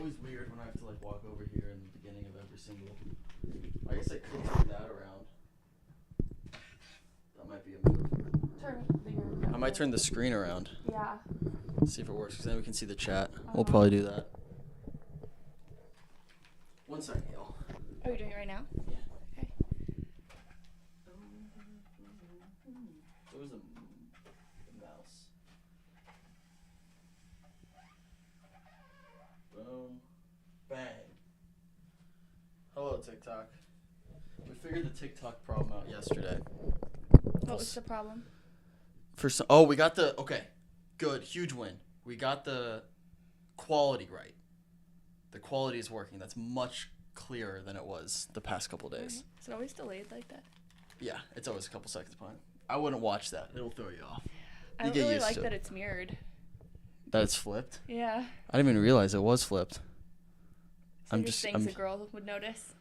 always weird when I have to like walk over here in the beginning of every single. I guess I could turn that around. That might be a move. I might turn the screen around. Yeah. See if it works, because then we can see the chat. We'll probably do that. 1 second, y'all. Are you doing it right now? Yeah. Okay. Where's the mouse? Boom. Bang. Hello, TikTok. We figured the TikTok problem out yesterday. What was the problem? We got the good, huge win. We got the quality right. The quality is working. That's much clearer than it was the past couple days. Is it always delayed like that? Yeah, it's always a couple seconds behind. I wouldn't watch that. It'll throw you off. I don't really like that it's mirrored. That it's flipped? Yeah. I didn't even realize it was flipped. So things a girl would notice.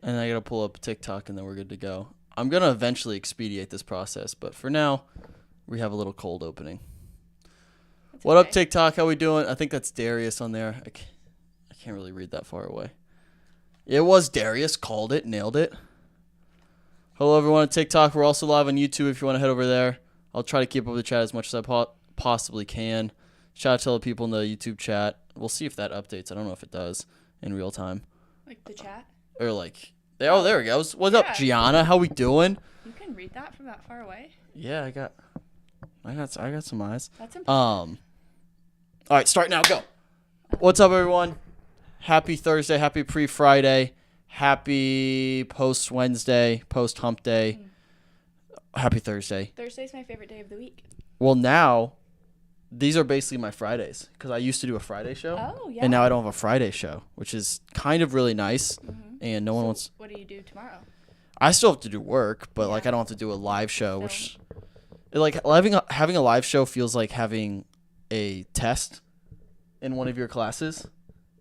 And I gotta pull up TikTok and then we're good to go. I'm gonna eventually expedite this process, but for now, we have a little cold opening. What up, TikTok? How we doing? I think that's Darius on there. I can't really read that far away. It was Darius. Called it. Nailed it. Hello, everyone at TikTok. We're also live on YouTube if you want to head over there. I'll try to keep up with the chat as much as I possibly can. Shout out to all the people in the YouTube chat. We'll see if that updates. I don't know if it does in real time. Like the chat? Or like, there it goes. What's up, Gianna? How we doing? You can read that from that far away? Yeah, I got some eyes. That's impressive. All right, start now. Go. What's up, everyone? Happy Thursday. Happy pre-Friday. Happy post-Wednesday. Post-hump day. Happy Thursday. Thursday's my favorite day of the week. Well, now, these are basically my Fridays because I used to do a Friday show. Oh, yeah. And now I don't have a Friday show, which is kind of really nice. Mm-hmm. And no one wants... What do you do tomorrow? I still have to do work, but like I don't have to do a live show, which... Like having a live show feels like having a test in one of your classes.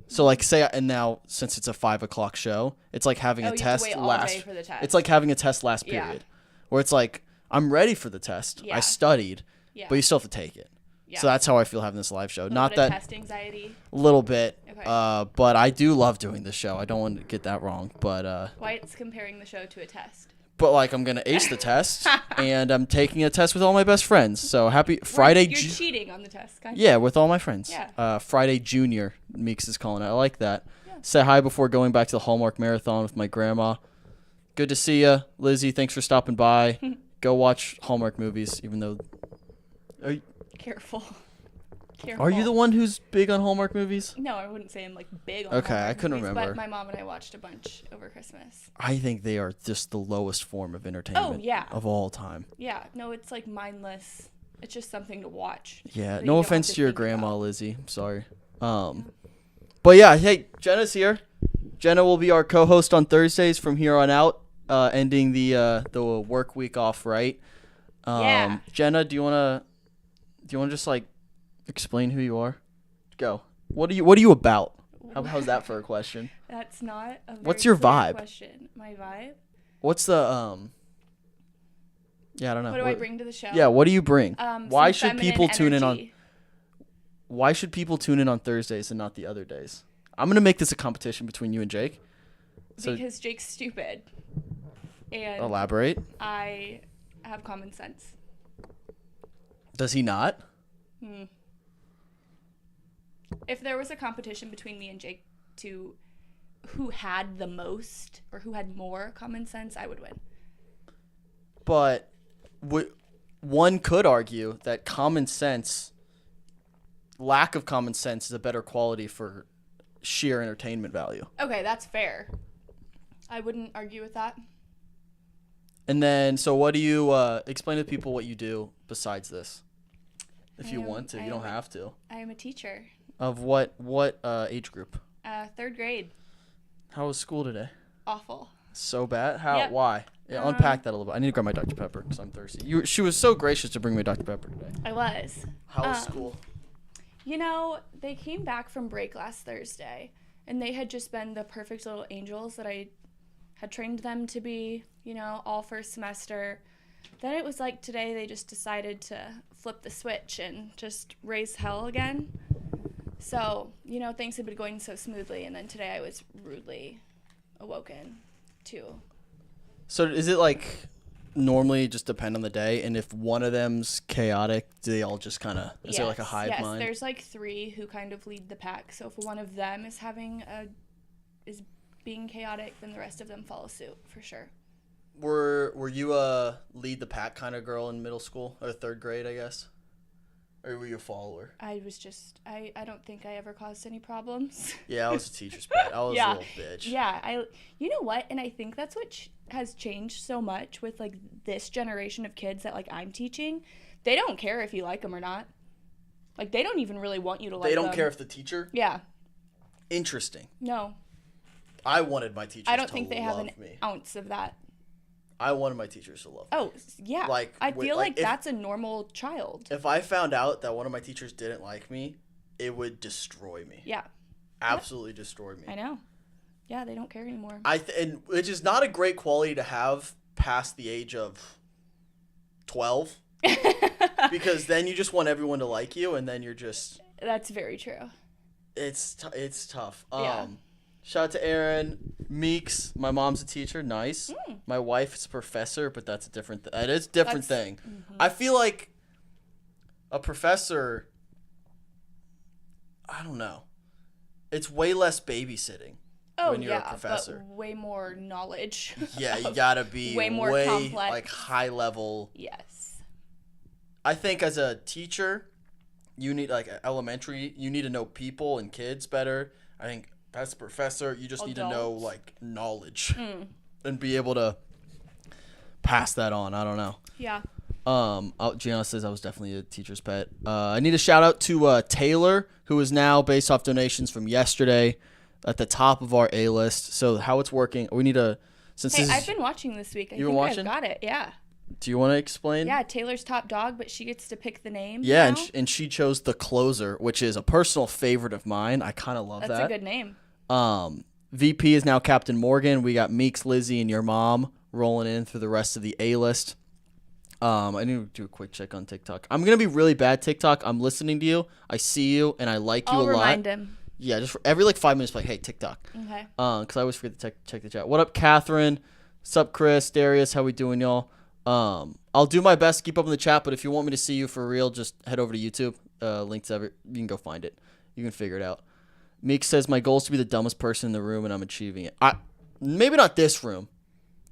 So like and now since it's a 5 o'clock show, it's like having a test last. For the test. It's like having a test last period, where it's like I'm ready for the test. I studied, but you still have to take it. Yeah. So that's how I feel having this live show. Not that test anxiety. A little bit, okay. But I do love doing this show. I don't want to get that wrong, but White's comparing the show to a test. But like I'm gonna ace the test, and I'm taking a test with all my best friends. So happy Friday! You're cheating on the test, kind of. Yeah, with all my friends. Yeah. Friday Junior, Meeks is calling it. I like that. Yeah. Say hi before going back to the Hallmark Marathon with my grandma. Good to see ya, Lizzie. Thanks for stopping by. Go watch Hallmark movies, even though. Careful. Are you the one who's big on Hallmark movies? No, I wouldn't say I'm like big on Okay, Hallmark I couldn't movies, remember. But my mom and I watched a bunch over Christmas. I think they are just the lowest form of entertainment of all time. Yeah, no, it's like mindless. It's just something to watch. Yeah, no offense to your grandma, Lizzie. I'm sorry. But yeah, hey, Jenna's here. Jenna will be our co-host on Thursdays from here on out, ending the work week off right. Yeah. Jenna, do you wanna just like explain who you are? Go. What are you about? How's that for a question? That's not a very What's your vibe? Question. My vibe? What's the Yeah, I don't know. What do I bring to the show? Yeah, what do you bring? Why should people tune in energy. Why should people tune in on Thursdays and not the other days? I'm going to make this a competition between you and Jake. Because Jake's stupid. And elaborate. I have common sense. Does he not? If there was a competition between me and Jake to who had the most or who had more common sense, I would win. But one could argue that lack of common sense is a better quality for sheer entertainment value. Okay, that's fair. I wouldn't argue with that. And then, so what do you explain to people what you do besides this? If you want to, you don't have to. I am a teacher. Of what age group? 3rd grade. How was school today? Awful. So bad? How? Yep. Why? Yeah, unpack that a little bit. I need to grab my Dr. Pepper because I'm thirsty. She was so gracious to bring me Dr. Pepper today. I was. How was school? You know, they came back from break last Thursday, and they had just been the perfect little angels that I had trained them to be, all first semester. Then it was like today they just decided to flip the switch and just raise hell again. So, things had been going so smoothly, and then today I was rudely awoken to. So is it like normally just depend on the day, and if one of them's chaotic, do they all just kind of, is there like a hive mind? Yes, there's like 3 who kind of lead the pack. So if one of them is is being chaotic, then the rest of them follow suit for sure. Were you a lead the pack kind of girl in middle school or 3rd grade, I guess? Or were you a follower? I was just, I don't think I ever caused any problems. Yeah, I was a teacher's pet. I was a little bitch. Yeah, you know what? And I think that's what has changed so much with, like, this generation of kids that, like, I'm teaching. They don't care if you like them or not. Like, they don't even really want you to like them. They don't care if the teacher? Yeah. Interesting. No. I wanted my teachers to love me. I don't think they have an ounce of that. I wanted my teachers to love me. Oh, yeah. Like, I feel like that's a normal child. If I found out that one of my teachers didn't like me, it would destroy me. Yeah. Absolutely destroy me. I know. Yeah, they don't care anymore. And which is not a great quality to have past the age of 12. Because then you just want everyone to like you, and then you're just... That's very true. It's tough. Yeah. Shout out to Aaron. Meeks, my mom's a teacher. Nice. My wife's a professor, but that's a different thing. It is a different thing. Mm-hmm. I feel like a professor, I don't know. It's way less babysitting when you're a professor. But way more knowledge. Yeah, you gotta be way more complex. Like high level. Yes. I think as a teacher, you need like elementary. You need to know people and kids better. I think as a professor, you just need to know like knowledge and be able to pass that on. I don't know. Yeah. Gianna says I was definitely a teacher's pet. I need a shout out to Taylor, who is now, based off donations from yesterday, at the top of our A list. So how it's working, we need a. I've been watching this week. You've been watching? I've got it. Yeah. Do you want to explain? Yeah, Taylor's top dog, but she gets to pick the name. Yeah, and she chose The Closer, which is a personal favorite of mine. I kind of love that. That's a good name. VP is now Captain Morgan. We got Meeks, Lizzie, and your mom rolling in through the rest of the A list. I need to do a quick check on TikTok. I'm gonna be really bad TikTok. I'm listening to you. I see you, and I like you a lot. I'll remind him. Yeah, just for every like 5 minutes, like, hey, TikTok. Okay. Because I always forget to check the chat. What up, Catherine? Sup, Chris? Darius? How we doing, y'all? I'll do my best to keep up in the chat, but if you want me to see you for real, just head over to YouTube. Links you can go find it. You can figure it out. Meek says my goal is to be the dumbest person in the room, and I'm achieving it. Maybe not this room,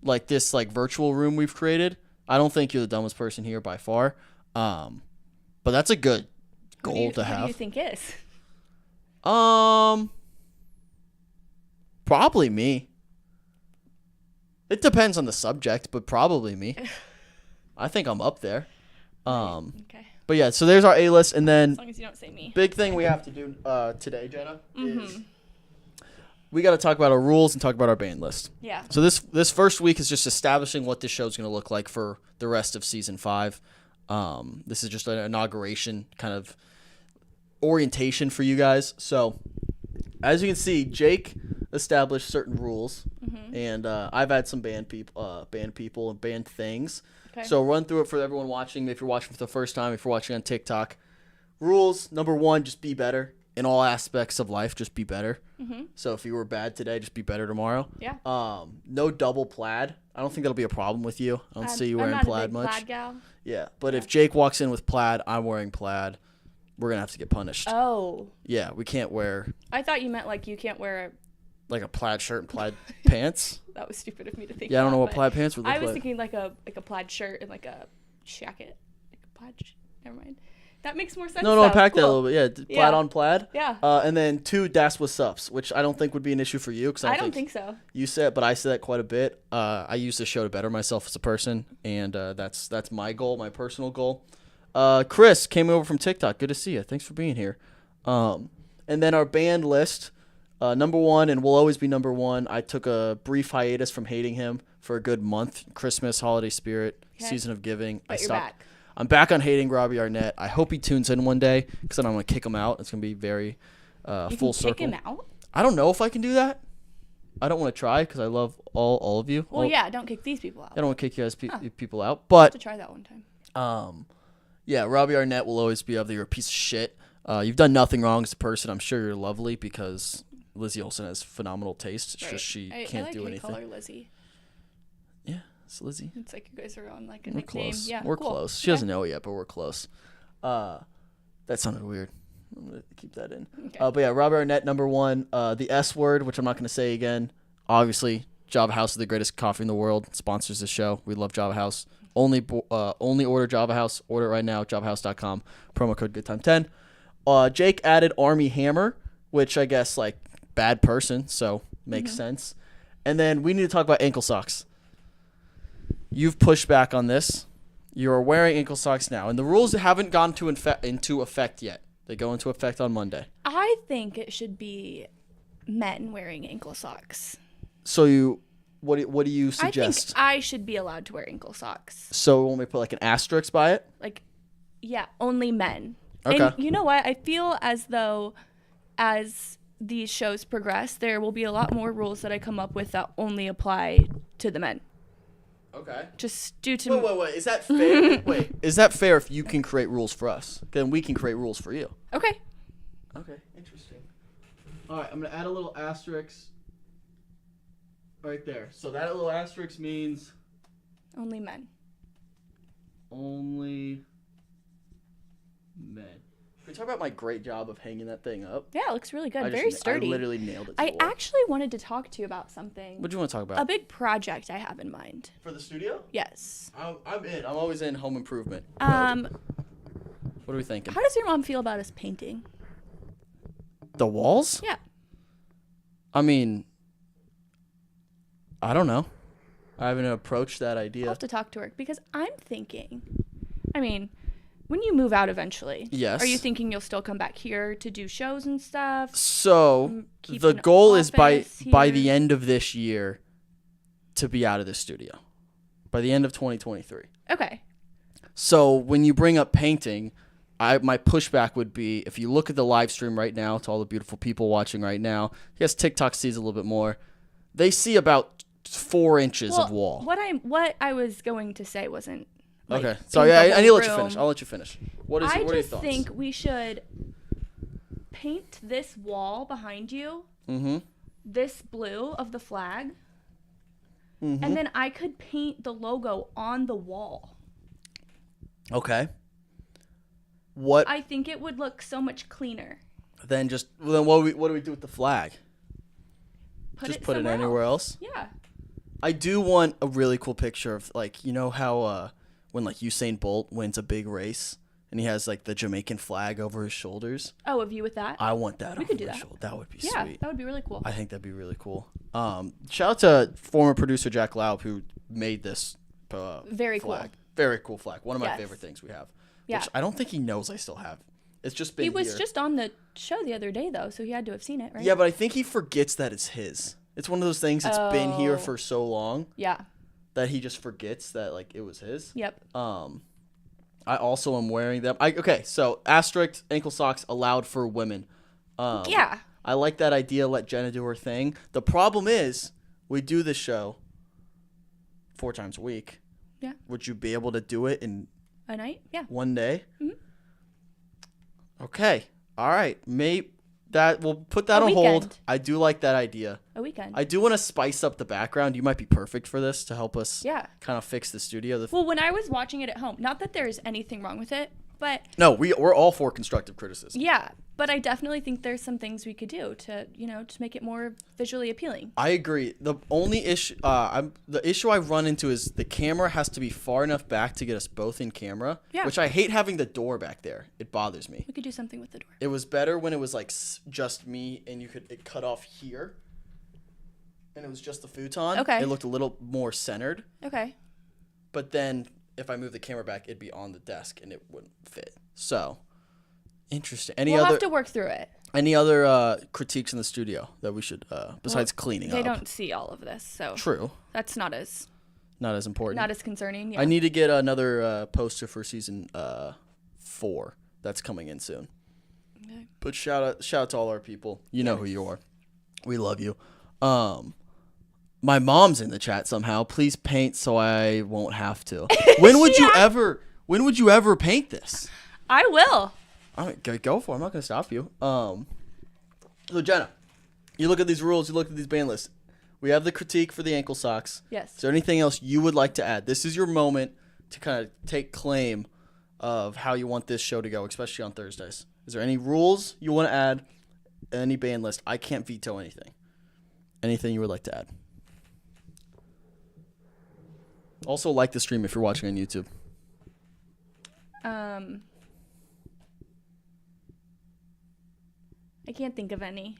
like this like virtual room we've created. I don't think you're the dumbest person here by far, but that's a good goal to have. Who do you think is? Probably me. It depends on the subject, but probably me. I think I'm up there. Okay. But yeah, so there's our A list, and then as long as you don't say me. Big thing we have to do today, Jenna, is we got to talk about our rules and talk about our band list. Yeah. So this first week is just establishing what this show's going to look like for the rest of season 5. This is just an inauguration kind of orientation for you guys. So as you can see, Jake established certain rules, and I've had some band people and band things. Okay. So run through it for everyone watching. If you're watching for the first time, if you're watching on TikTok, rules number 1: just be better in all aspects of life. Just be better. So if you were bad today, just be better tomorrow. Yeah. No double plaid. I don't think that'll be a problem with you. I don't see you wearing plaid much. Plaid gal. Yeah, but if Jake walks in with plaid, I'm wearing plaid. We're gonna have to get punished. Oh. Yeah, we can't wear. I thought you meant like you can't wear like a plaid shirt and plaid pants. That was stupid of me to think. Yeah, I don't know what plaid pants would look like. I was thinking like a plaid shirt and like a jacket, like a plaid. Never mind. That makes more sense. No, unpack that a little bit. Yeah, plaid on plaid. Yeah. And then 2, das what's ups, which I don't think would be an issue for you because I don't think so. You said, but I say that quite a bit. I use this show to better myself as a person, and that's my goal, my personal goal. Chris came over from TikTok. Good to see you. Thanks for being here. And then our band list. Number 1, and will always be number 1. I took a brief hiatus from hating him for a good month. Christmas, holiday spirit, season of giving. But you're back. I'm back on hating Robbie Arnett. I hope he tunes in one day because then I'm going to kick him out. It's going to be very full circle. Kick him out? I don't know if I can do that. I don't want to try because I love all of you. Well, yeah, don't kick these people out. I don't want to kick you guys people out. But to try that one time. Yeah, Robbie Arnett will always be up there. You're a piece of shit. You've done nothing wrong as a person. I'm sure you're lovely because Lizzie Olsen has phenomenal taste. It's just she can't I like do how anything. You call her Lizzie. Yeah, it's Lizzie. It's like you guys are on like a We're nickname. close. Yeah, We're cool. close. She doesn't know it yet, but we're close. That sounded weird. I'm going to keep that in. Okay. But yeah, Robert Arnett, number 1. The S word, which I'm not going to say again. Obviously, Java House is the greatest coffee in the world. Sponsors the show. We love Java House. Only order Java House. Order it right now, javahouse.com. Promo code GoodTime10. Jake added Army Hammer, which I guess, like, bad person, so makes sense. And then we need to talk about ankle socks. You've pushed back on this. You're wearing ankle socks now, and the rules haven't gone into effect yet. They go into effect on Monday. I think it should be men wearing ankle socks. So what do you suggest? I think I should be allowed to wear ankle socks. So when we put like an asterisk by it? Like, yeah, only men. Okay. And you know what? I feel as though as these shows progress, there will be a lot more rules that I come up with that only apply to the men. Okay. Just due to... Wait. Is that fair? Wait. Is that fair if you can create rules for us? Then we can create rules for you. Okay. Okay. Interesting. All right. I'm going to add a little asterisk right there. So that little asterisk means... Only men. Only men. Can we talk about my great job of hanging that thing up? Yeah, it looks really good. Very sturdy. I literally nailed it. I actually wanted to talk to you about something. What do you want to talk about? A big project I have in mind. For the studio? Yes. I'm in. I'm always in home improvement. What are we thinking? How does your mom feel about us painting? The walls? Yeah. I mean, I don't know. I haven't approached that idea. I'll have to talk to her because I'm thinking, when you move out eventually, yes. Are you thinking you'll still come back here to do shows and stuff? So the goal is by the end of this year to be out of the studio. By the end of 2023. Okay. So when you bring up painting, my pushback would be if you look at the live stream right now to all the beautiful people watching right now, yes, TikTok sees a little bit more. They see about 4 inches of wall. What I was going to say wasn't like, okay. Sorry, I need to let you finish. I'll let you finish. What are your thoughts? I think we should paint this wall behind you. Mm-hmm. This blue of the flag. Mm-hmm. And then I could paint the logo on the wall. Okay. What? I think it would look so much cleaner. Then what do we do with the flag? Put it anywhere else? Yeah. I do want a really cool picture of, like, you know how when like Usain Bolt wins a big race and he has like the Jamaican flag over his shoulders. Oh, a view with that? I want that. We could do that. Shoulder. That would be sweet. Yeah, that would be really cool. I think that'd be really cool. Shout out to former producer Jack Laub who made this very flag. Cool. Very cool flag. One of my favorite things we have. Yeah. Which I don't think he knows I still have. It's just been He was just on the show the other day though, so he had to have seen it, right? Yeah, but I think he forgets that it's his. It's one of those things that's been here for so long. Yeah. That he just forgets that like it was his. Yep. I also am wearing them. Okay, so asterisk ankle socks allowed for women. Yeah. I like that idea. Let Jenna do her thing. The problem is we do this show 4 times a week. Yeah. Would you be able to do it in a night? Yeah. One day? Mm-hmm. Okay. All right. We'll put that on hold. I do like that idea. A weekend. I do want to spice up the background. You might be perfect for this to help us kind of fix the studio. Well, when I was watching it at home, not that there's anything wrong with it, but... No, we're all for constructive criticism. Yeah, but I definitely think there's some things we could do to, to make it more visually appealing. I agree. The only issue, the issue I run into is the camera has to be far enough back to get us both in camera. Yeah. Which I hate having the door back there. It bothers me. We could do something with the door. It was better when it was like just me and it cut off here. And it was just the futon. Okay. It looked a little more centered. Okay. But then if I move the camera back, it'd be on the desk and it wouldn't fit. So, interesting. We'll have to work through it. Any other critiques in the studio that we should, besides cleaning up? They don't see all of this, so. True. That's not as important. Not as concerning, yeah. I need to get another poster for season 4 that's coming in soon. Okay. But shout out to all our people. You know who you are. We love you. My mom's in the chat somehow. Please paint so I won't have to. When would you ever paint this? I will. All right, go for it. I'm not gonna stop you. So Jenna, you look at these rules. You look at these band lists. We have the critique for the ankle socks. Yes. Is there anything else you would like to add? This is your moment to kind of take claim of how you want this show to go, especially on Thursdays. Is there any rules you want to add? Any band list? I can't veto anything. Anything you would like to add? Also, like the stream if you're watching on YouTube. I can't think of any.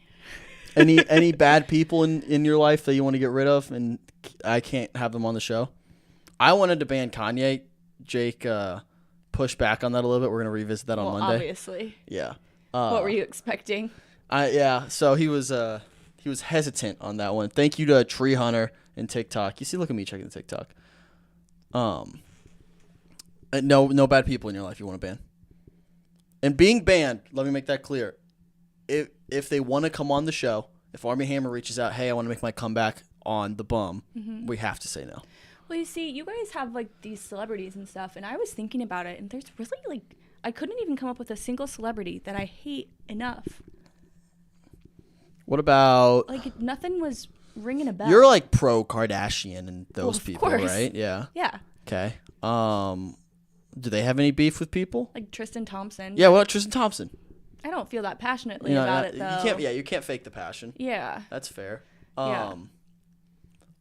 Any bad people in your life that you want to get rid of, and I can't have them on the show? I wanted to ban Kanye. Jake pushed back on that a little bit. We're gonna revisit that on Monday. Obviously. Yeah. What were you expecting? So he was hesitant on that one. Thank you to Tree Hunter and TikTok. You see, look at me checking the TikTok. No bad people in your life you want to ban. And being banned, let me make that clear. If they want to come on the show, if Army Hammer reaches out, hey, I want to make my comeback on the bum, we have to say no. Well, you see, you guys have like these celebrities and stuff, and I was thinking about it, and there's really like I couldn't even come up with a single celebrity that I hate enough. What about like nothing was ringing a bell? You're like pro Kardashian and those of people, course. right? Yeah. Yeah. Okay. Do they have any beef with people? Like Tristan Thompson. Yeah, what about Tristan Thompson? I don't feel that passionately about it though. You can't fake the passion. Yeah. That's fair. Yeah.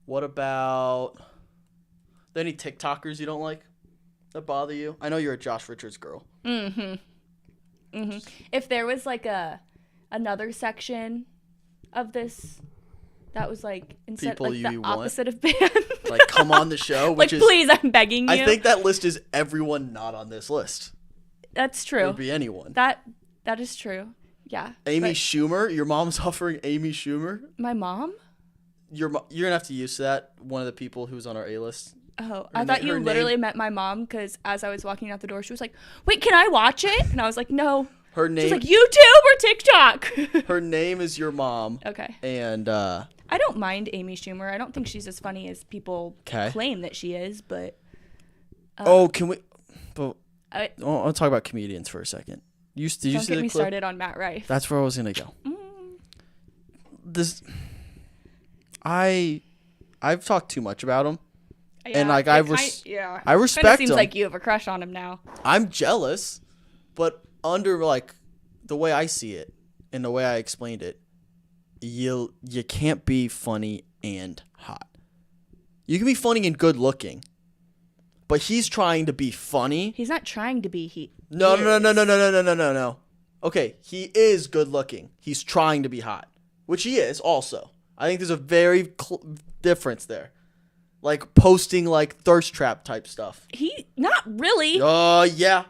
What about any TikTokers you don't like that bother you? I know you're a Josh Richards girl. If there was like another section of this that was like instead People like the you want? opposite of band, Like come on the show, like please, I'm begging you. I think that list is everyone not on this list. That's true. It would be anyone. That is true. Yeah. Amy but Schumer, your mom's offering Amy Schumer. my mom? You're gonna have to use that. One of the people who's on our A list. Oh, I thought you literally met my mom because as I was walking out the door, she was like, "Wait, can I watch it?" And I was like, "No." Her name. She's like, "YouTube or TikTok?" Her name is your mom. Okay. And I don't mind Amy Schumer. I don't think she's as funny as people 'Kay. claim that she is, but. Can we? But I'll talk about comedians for a second. Did you see the clip? Don't get me started on Matt Rife. That's where I was gonna go. I've talked too much about him. Yeah, and like I respect Kinda seems him. like you have a crush on him now. I'm jealous, but under like the way I see it and the way I explained it, you can't be funny and hot. You can be funny and good looking, but he's trying to be funny. He's not trying to be. No. Okay, he is good looking. He's trying to be hot, which he is also. I think there's a very difference there. Like posting like thirst trap type stuff. He not really. Yeah.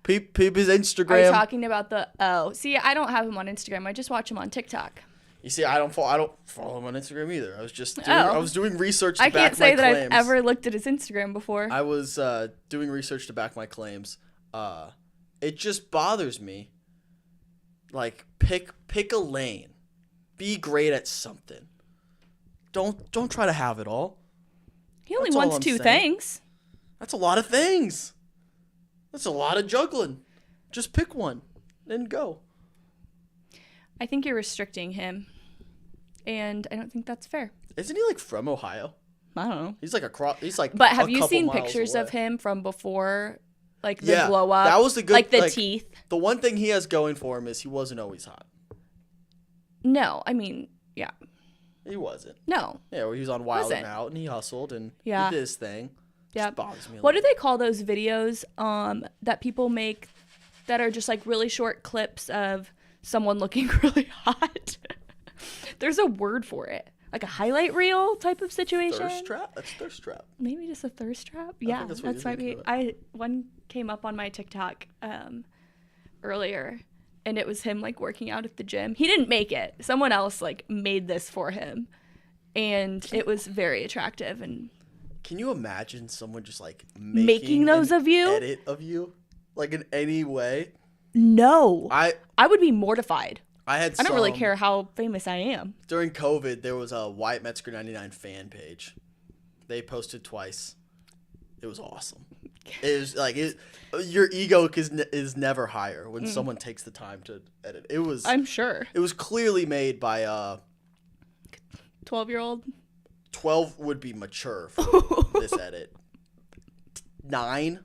Peep his Instagram. Are you talking about the? Oh, see, I don't have him on Instagram. I just watch him on TikTok. You see, I don't follow him on Instagram either. I was doing research to back my claims. I can't say that I've ever looked at his Instagram before. I was doing research to back my claims. It just bothers me. Like pick a lane. Be great at something. Don't try to have it all. He only wants two things. That's a lot of things. That's a lot of juggling. Just pick one and go. I think you're restricting him, and I don't think that's fair. Isn't he like from Ohio? I don't know. He's like He's like. But have you seen pictures of him from before, like the glow up? That was the good. Like the teeth. The one thing he has going for him is he wasn't always hot. No, I mean, yeah. He wasn't. No. Yeah, he was on Wild and Out, and he hustled, and he did his thing. Yeah. Bothers me what do they call those videos that people make that are just like really short clips of someone looking really hot? There's a word for it. Like a highlight reel type of situation. Thirst trap? That's thirst trap. Maybe just a thirst trap? Yeah, that's might be. One came up on my TikTok earlier. And it was him like working out at the gym. He didn't make it. Someone else like made this for him. And it was very attractive. And can you imagine someone just like making those of you? Edit of you? Like in any way? No. I would be mortified. I don't really care how famous I am. During COVID, there was a Wyatt Metzger 99 fan page. They posted twice. It was awesome. is like your ego is never higher when someone takes the time to edit. I'm sure. It was clearly made by 12-year-old. 12 would be mature for this edit. 9.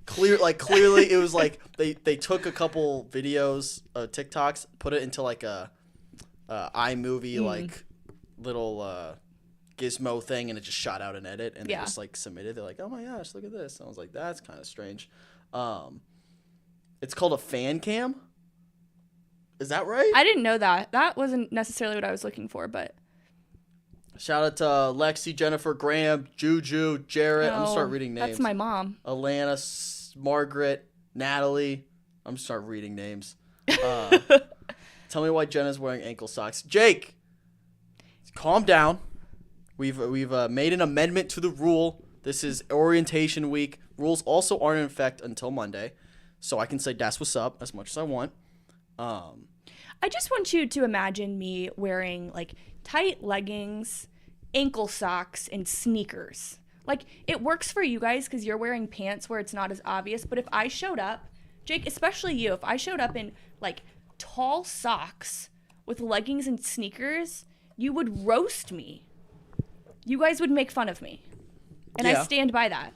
Clearly it was like they took a couple videos, TikToks, put it into like a iMovie like little gizmo thing, and it just shot out an edit, and they just like submitted. They're like, oh my gosh, look at this. And I was like, that's kind of strange. It's called a fan cam. Is that right? I didn't know that. That wasn't necessarily what I was looking for, but shout out to Lexi, Jennifer, Graham, Juju, Jarrett. I'm gonna start reading names. That's my mom. Alana, Margaret, Natalie. I'm gonna start reading names. Tell me why Jenna's wearing ankle socks. Jake, calm down. We've made an amendment to the rule. This is orientation week. Rules also aren't in effect until Monday, so I can say that's what's up as much as I want. I just want you to imagine me wearing like tight leggings, ankle socks, and sneakers. Like, it works for you guys because you're wearing pants where it's not as obvious, but if I showed up, Jake, especially you, if I showed up in like tall socks with leggings and sneakers, you would roast me. You guys would make fun of me. And I stand by that.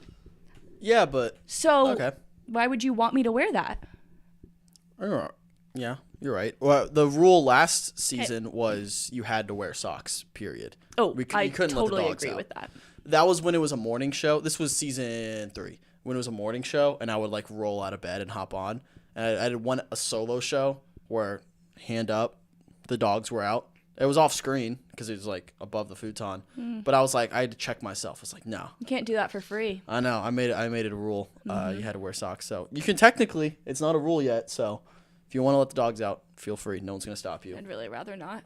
Yeah, but... So, why would you want me to wear that? Yeah, you're right. Well, the rule last season was you had to wear socks, period. Oh, I couldn't totally let the dogs agree out. with that. That was when it was a morning show. This was season 3. When it was a morning show, and I would, like, roll out of bed and hop on. And I did a solo show where, hand up, the dogs were out. It was off screen because it was like above the futon. But I was like, I had to check myself. I was like, no. You can't do that for free. I know. I made it a rule. You had to wear socks. So you can technically, it's not a rule yet. So if you want to let the dogs out, feel free. No one's going to stop you. I'd really rather not.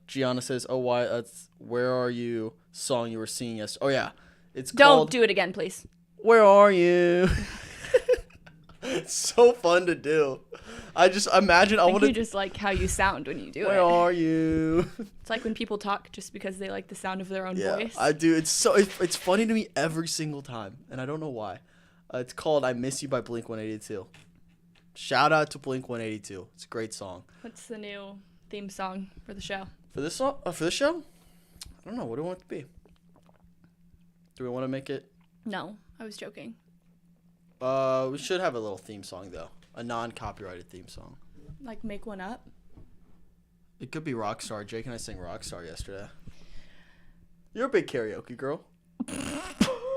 Gianna says, oh, why? Where Are You song you were singing yesterday. Oh, yeah. It's Don't called do it again, please. Where Are You? It's so fun to do. I just imagine I want to. You just like how you sound when you do Where are you? It's like when people talk just because they like the sound of their own voice. I do. It's funny to me every single time, and I don't know why. It's called "I Miss You" by Blink-182. Shout out to Blink-182. It's a great song. What's the new theme song for the show? For this song? For this show? I don't know. What do we want it to be? Do we want to make it? No, I was joking. We should have a little theme song though. A non-copyrighted theme song. Like make one up? It could be Rockstar. Jake and I sang Rockstar yesterday. You're a big karaoke girl.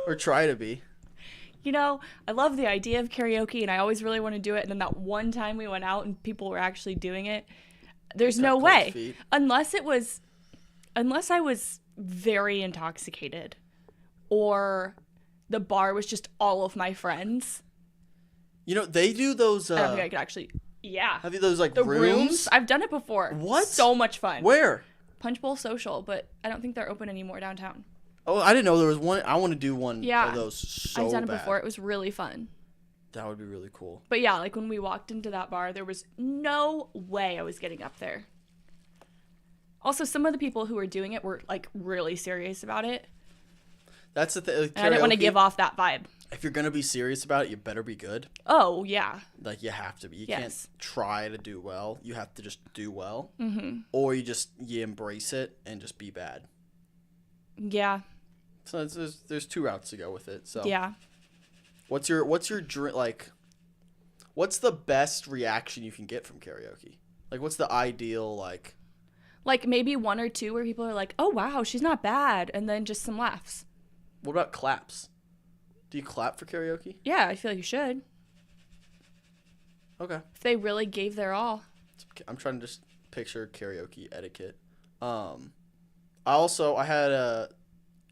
Or try to be. You know, I love the idea of karaoke and I always really want to do it. And then that one time we went out and people were actually doing it, there's no way. Unless I was very intoxicated or the bar was just all of my friends. You know, they do those... I don't think I could actually... Yeah. Have you those, like, the rooms? I've done it before. What? So much fun. Where? Punch Bowl Social, but I don't think they're open anymore downtown. Oh, I didn't know there was one. I want to do one of those so bad. I've done it before. It was really fun. That would be really cool. But yeah, like when we walked into that bar, there was no way I was getting up there. Also, some of the people who were doing it were, like, really serious about it. That's the thing. I didn't want to give off that vibe. If you're going to be serious about it, you better be good. Oh, yeah. Like, you have to be. You can't try to do well. You have to just do well. Mm-hmm. Or you embrace it and just be bad. Yeah. So there's 2 routes to go with it. So yeah. What's your like? What's the best reaction you can get from karaoke? Like, what's the ideal like? Like maybe 1 or 2 where people are like, "Oh wow, she's not bad," and then just some laughs. What about claps? Do you clap for karaoke? Yeah, I feel like you should. Okay. If they really gave their all. I'm trying to just picture karaoke etiquette. I had a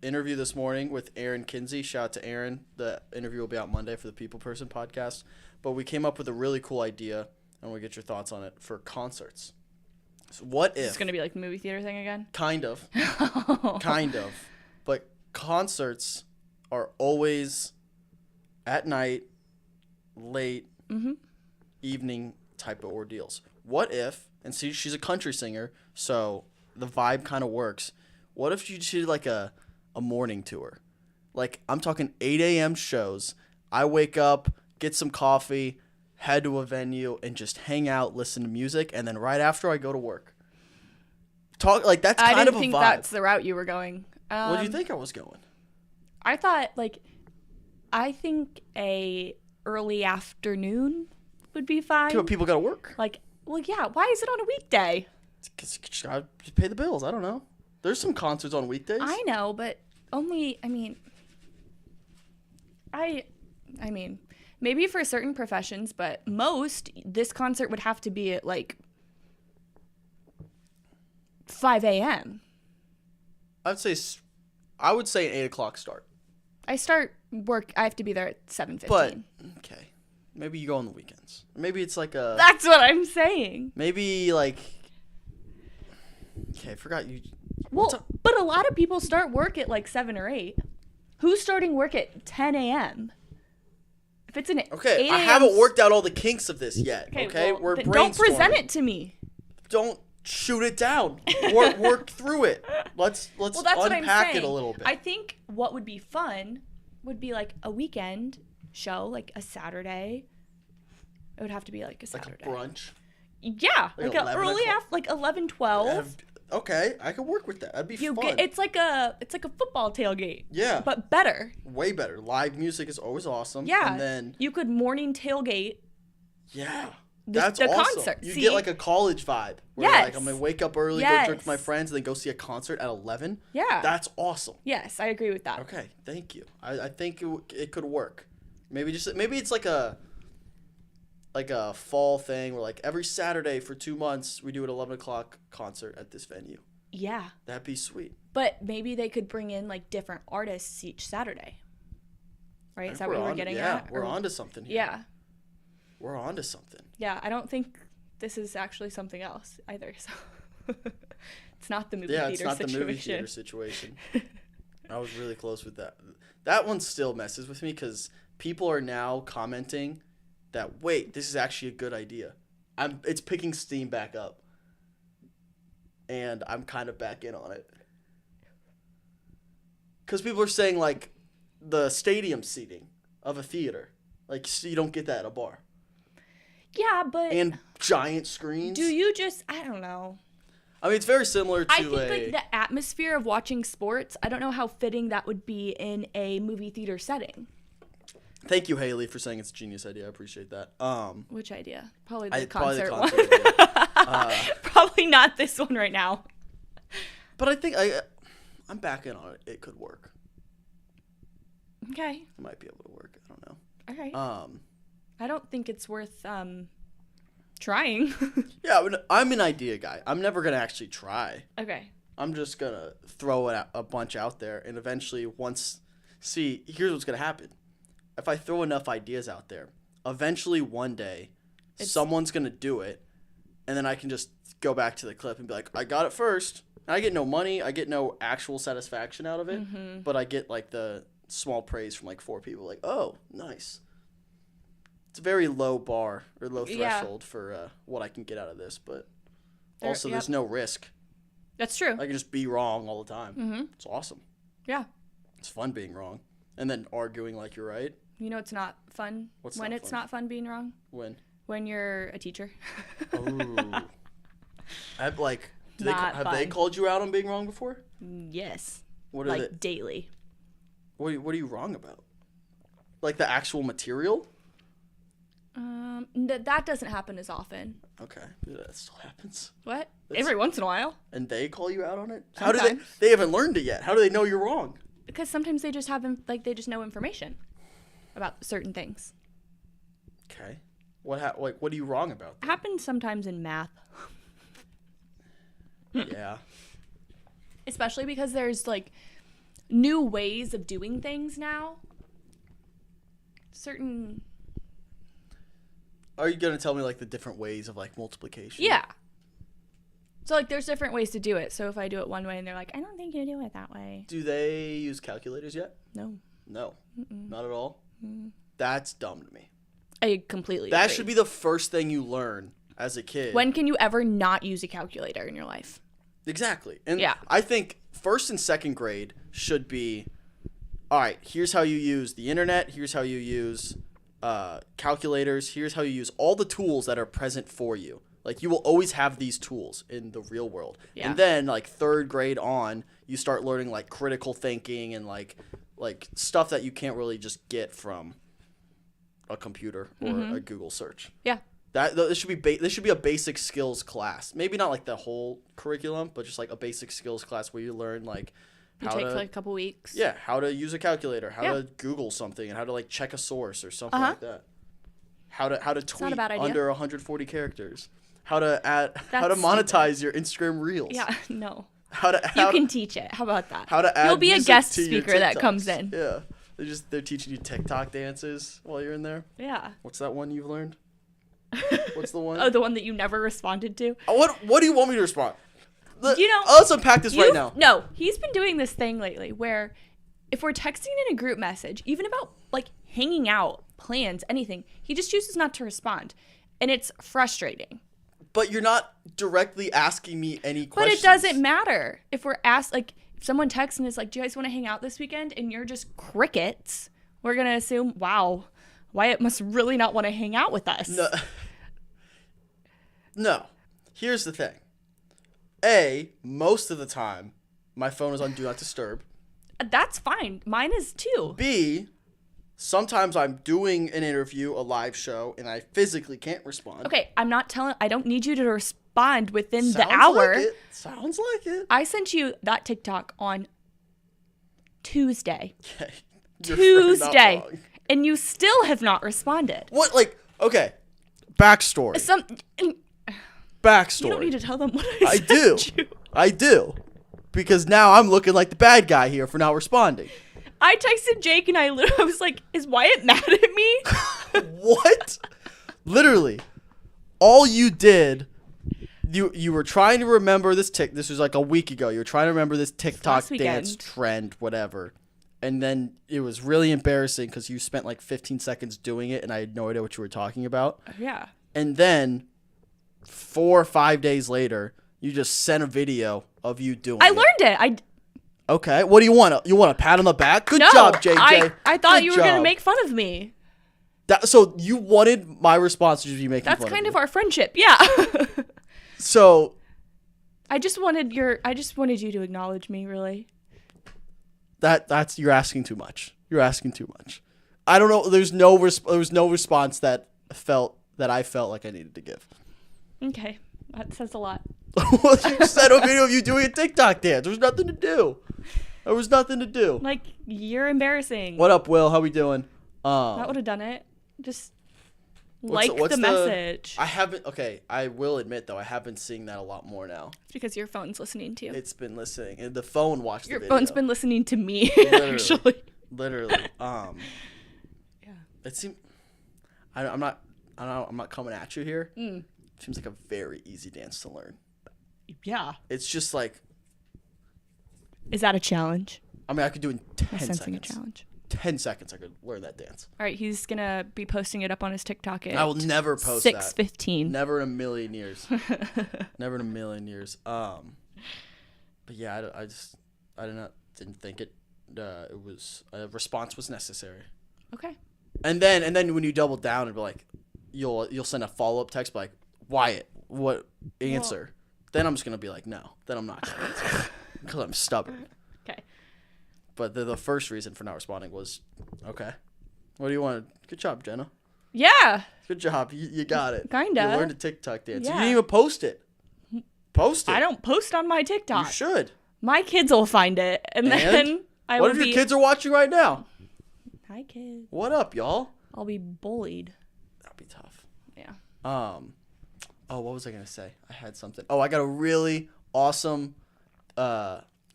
interview this morning with Aaron Kinsey. Shout out to Aaron. The interview will be out Monday for the People Person podcast. But we came up with a really cool idea, and we'll get your thoughts on it for concerts. So what if... It's going to be like the movie theater thing again? Kind of. Kind of. But concerts are always at night, late, evening type of ordeals. What if, and see, she's a country singer, so the vibe kind of works. What if you did like a morning tour? Like, I'm talking 8 a.m. shows. I wake up, get some coffee, head to a venue, and just hang out, listen to music, and then right after I go to work. That's kind of a vibe. I didn't think that's the route you were going. What do you think I was going? I thought, I think a early afternoon would be fine. Okay, but people got to work. Well, yeah, why is it on a weekday? Because you got to pay the bills. I don't know. There's some concerts on weekdays. I know, but only, I mean, maybe for certain professions, but most, this concert would have to be at 5 a.m. I would say an 8 o'clock start. I start work, I have to be there at 7:15. But, okay. Maybe you go on the weekends. Maybe it's That's what I'm saying. Maybe okay, I forgot you. Well, but a lot of people start work at 7 or 8. Who's starting work at 10 a.m.? If it's an 8 I haven't worked out all the kinks of this yet. Okay, well, we're brainstorming. don't present it to me. Don't shoot it down. Work through it. Let's Well, that's what I'm unpack saying. it a little bit. I think what would be fun would be a weekend show, a Saturday. It would have to be a Saturday. Like a brunch. Yeah, Like an early 11, 12. Okay, I could work with that. That'd be fun. It's like a football tailgate. Yeah. But better. Way better. Live music is always awesome. Yeah. And then you could morning tailgate. Yeah. The That's awesome. concert. You See? get a college vibe. Where Yes. I'm going to wake up early, go drink with my friends, and then go see a concert at 11. Yeah. That's awesome. Yes, I agree with that. Okay, thank you. I think it could work. Maybe it's like a fall thing where every Saturday for 2 months we do an 11 o'clock concert at this venue. Yeah. That'd be sweet. But maybe they could bring in different artists each Saturday. Right? Is that what you were getting at? Yeah, we're on to something here. Yeah. We're on to something. Yeah, I don't think this is actually something else either. So it's not the movie theater situation. Yeah, it's not the movie theater situation. I was really close with that. That one still messes with me because people are now commenting that, wait, this is actually a good idea. It's picking steam back up. And I'm kind of back in on it. Because people are saying, the stadium seating of a theater. So you don't get that at a bar. Yeah, but... And giant screens. Do you just... I don't know. I mean, it's very similar to I think, the atmosphere of watching sports, I don't know how fitting that would be in a movie theater setting. Thank you, Haley, for saying it's a genius idea. I appreciate that. Which idea? Probably the concert one. Probably not this one right now. But I think I'm back in on it. It could work. Okay. It might be able to work. I don't know. Okay. I don't think it's worth trying. Yeah, I'm an idea guy. I'm never gonna actually try. Okay. I'm just gonna throw a bunch out there, and eventually, here's what's gonna happen. If I throw enough ideas out there, eventually one day, someone's gonna do it, and then I can just go back to the clip and be like, I got it first. And I get no money. I get no actual satisfaction out of it, but I get the small praise from 4 people. Oh, nice. It's a very low bar or low threshold for what I can get out of this, but there's no risk. That's true. I can just be wrong all the time. Mm-hmm. It's awesome. Yeah. It's fun being wrong. And then arguing like you're right. You know it's not fun? It's not fun being wrong? When you're a teacher. Oh. Have they called you out on being wrong before? Yes. What are they? Daily. What are you wrong about? The actual material? That doesn't happen as often. Okay, that still happens. What? Every once in a while. And they call you out on it? Sometimes. How do they haven't learned it yet? How do they know you're wrong? Because sometimes they just have they just know information about certain things. Okay. What are you wrong about? It happens sometimes in math. Yeah. Especially because there's new ways of doing things now. Certain. Are you going to tell me the different ways of multiplication? Yeah. So there's different ways to do it. So if I do it one way and they're like, I don't think you do it that way. Do they use calculators yet? No. No. Not at all? That's dumb to me. I completely That agree. should be the first thing you learn as a kid. When can you ever not use a calculator in your life? Exactly. And yeah. I think 1st and 2nd grade should be all right, here's how you use the internet. Here's how you use calculators. Here's how you use all the tools that are present for you. Like, you will always have these tools in the real world. Yeah. And then, like, 3rd grade on, you start learning, like, critical thinking and, like stuff that you can't really just get from a computer or a Google search. Yeah. This should be a basic skills class. Maybe not, like, the whole curriculum, but just, like, a basic skills class where you learn, like, how for, like, a couple weeks. Yeah, how to use a calculator, how to Google something, and how to, like, check a source or something like that. How to tweet under 140 characters. How to monetize your Instagram Reels. Yeah, no. You can teach it. How about that? How to add You'll be a guest to speaker that comes in. Yeah. They're teaching you TikTok dances while you're in there. Yeah. What's that one you've learned? What's the one? Oh, the one that you never responded to? What do you want me to respond? You let's unpack this right now. No, he's been doing this thing lately where if we're texting in a group message, even about like hanging out, plans, anything, he just chooses not to respond. And it's frustrating. But you're not directly asking me any questions. But it doesn't matter. If we're asked, like, if someone texts and is like, do you guys want to hang out this weekend? And you're just crickets, we're going to assume, wow, Wyatt must really not want to hang out with us. No. Here's the thing. A, most of the time, my phone is on Do Not Disturb. That's fine. Mine is too. B, sometimes I'm doing an interview, a live show, and I physically can't respond. Okay, I don't need you to respond within the hour. Sounds like it. I sent you that TikTok on Tuesday. Okay. Tuesday. And you still have not responded. What, like, okay. Backstory. Backstory. You don't need to tell them what I sent you. I do. Because now I'm looking like the bad guy here for not responding. I texted Jake and I was like, is Wyatt mad at me? What? Literally. All you did, you were trying to remember this this was like a week ago. You were trying to remember this TikTok dance trend, whatever. And then it was really embarrassing because you spent like 15 seconds doing it and I had no idea what you were talking about. Yeah. And then 4 or 5 days later, you just sent a video of you doing it. I learned it. Okay. What do you want? You want a pat on the back? Good job, JJ. I thought you were going to make fun of me. So you wanted my response to just be making fun of me. That's kind of our friendship. Yeah. So I just wanted you to acknowledge me, really. That's you're asking too much. You're asking too much. I don't know. There was no response that I felt like I needed to give. Okay. That says a lot. You sent a video of you doing a TikTok dance. There was nothing to do. Like, you're embarrassing. What up, Will? How we doing? That would have done it. Just what's the message. I will admit, though, I have been seeing that a lot more now. It's because your phone's listening to you. It's been listening. And the phone watched the video. Your phone's been listening to me, actually. Literally. Yeah. It seems... I'm not coming at you here. It seems like a very easy dance to learn. Yeah. It's just like... Is that a challenge? I mean, I could do it in 10 seconds. Sensing a challenge. 10 seconds I could learn that dance. All right, he's going to be posting it up on his TikTok at I will never post 6:15. Never in a million years. Never in a million years. But yeah, I didn't think it was a response was necessary. Okay. And then when you double down and be like, you'll send a follow-up text like, Wyatt, what answer? Well, then I'm just going to be like, no. Then I'm not going to answer because I'm stubborn. Okay. But the first reason for not responding was, okay, what do you want? Good job, Jenna. Yeah. Good job. You got it. Kinda. You learned a TikTok dance. Yeah. You didn't even post it. Post it. I don't post on my TikTok. You should. My kids will find it. And then I what if your kids are watching right now? Hi, kids. What up, y'all? I'll be bullied. That'll be tough. Yeah. Oh, what was I going to say? I had something. Oh, I got a really awesome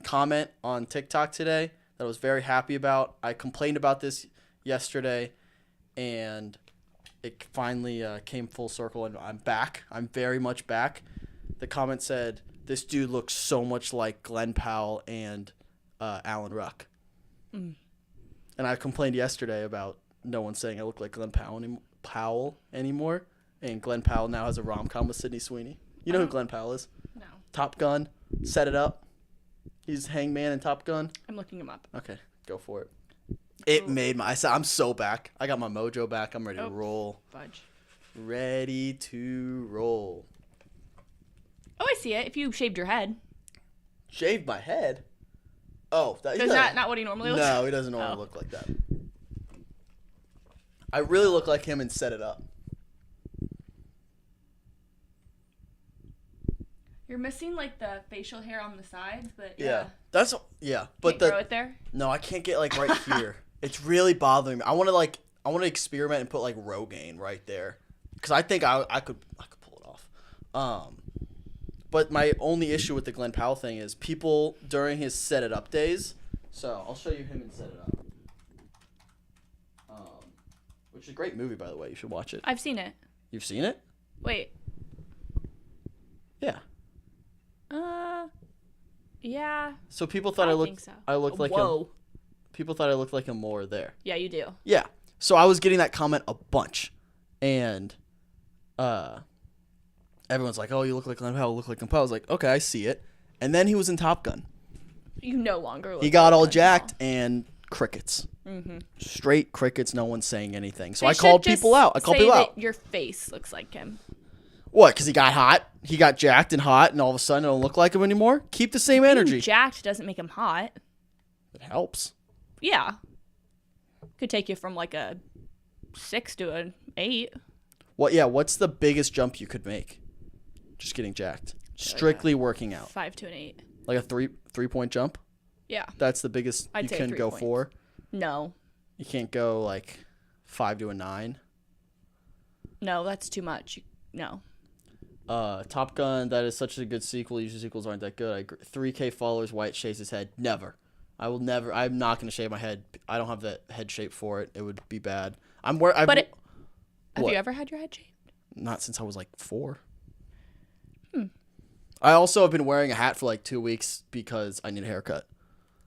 comment on TikTok today that I was very happy about. I complained about this yesterday, and it finally came full circle, and I'm back. I'm very much back. The comment said, this dude looks so much like Glenn Powell and Alan Ruck. And I complained yesterday about no one saying I look like Glenn Powell anymore, and Glenn Powell now has a rom-com with Sydney Sweeney. You know who Glenn Powell is? No. Top Gun. Set it up. He's Hangman in Top Gun. I'm looking him up. Okay, go for it. It made my. I'm so back. I got my mojo back. I'm ready to roll. Fudge. Ready to roll. Oh, I see it. If you shaved your head. Shaved my head? Oh. Is that not what he normally looks like? No, he doesn't normally look like that. I really look like him and set it up. You're missing like the facial hair on the sides, but But can't grow it there? No, I can't get like right here. It's really bothering me. I want to experiment and put like Rogaine right there, because I think I could pull it off. But my only issue with the Glenn Powell thing is people during his Set It Up days. So I'll show you him in Set It Up. Which is a great movie, by the way. You should watch it. I've seen it. You've seen it? Wait. Yeah. Yeah. So people thought I looked like Whoa. him. People thought I looked like him more there. Yeah, you do. Yeah. So I was getting that comment a bunch, and everyone's like, "Oh, you look like Glenn Powell. Look like Glenn Powell." I was like, "Okay, I see it." And then he was in Top Gun. You no longer look He got like all Glenn jacked Powell. and crickets. Mm-hmm. Straight crickets. No one's saying anything. So They I called should just people out. I called people say out. that your face looks like him. What? Because he got hot. He got jacked and hot, and all of a sudden, I don't look like him anymore. Keep the same energy. Being jacked doesn't make him hot. It helps. Yeah. Could take you from like a 6 to an 8. What? Yeah. What's the biggest jump you could make? Just getting jacked. Strictly working out. 5 to an 8. Like a 3-point jump. Yeah. That's the biggest I'd you say can 3 go points. for. No. You can't go like 5 to a 9. No, that's too much. No. Top Gun, that is such a good sequel. Usually sequels aren't that good. I agree. 3K followers, White shaves his head. Never. I will never. I'm not going to shave my head. I don't have the head shape for it. It would be bad. Have What? you ever had your head shaved? Not since I was like 4. I also have been wearing a hat for like 2 weeks because I need a haircut.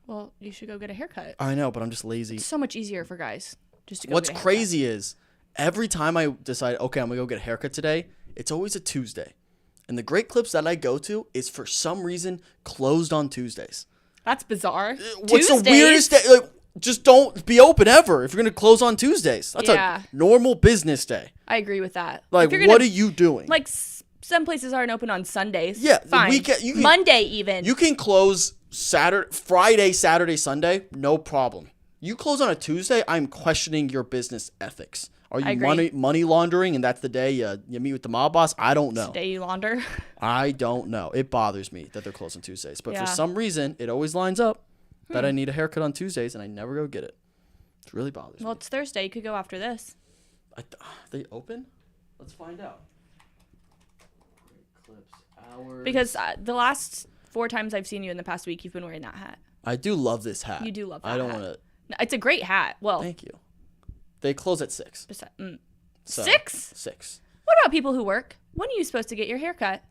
Well, you should go get a haircut. I know, but I'm just lazy. It's so much easier for guys just to go What's get a haircut. crazy is every time I decide, okay, I'm going to go get a haircut today, it's always a Tuesday. And the great clips that I go to is for some reason closed on Tuesdays. That's bizarre. What's the weirdest day? Like, just don't be open ever if you're going to close on Tuesdays. That's Yeah. a normal business day. I agree with that. Like, If you're what gonna- are you doing? Like, some places aren't open on Sundays. Yeah, the fine. weekend- you can- Monday even. You can close Friday, Saturday, Sunday, no problem. You close on a Tuesday, I'm questioning your business ethics. Are I you agree. money laundering and that's the day you meet with the mob boss? I don't know. Day you launder. I don't know. It bothers me that they're closing Tuesdays. But Yeah. for some reason, it always lines up that I need a haircut on Tuesdays and I never go get it. It really bothers Well, me. it's Thursday. You could go after this. They open? Let's find out. Clips, hours. Because the last 4 times I've seen you in the past week, you've been wearing that hat. I do love this hat. You do love that I don't hat. want to. No, it's a great hat. Well, Thank you. They close at 6. So, 6? 6. What about people who work? When are you supposed to get your hair cut?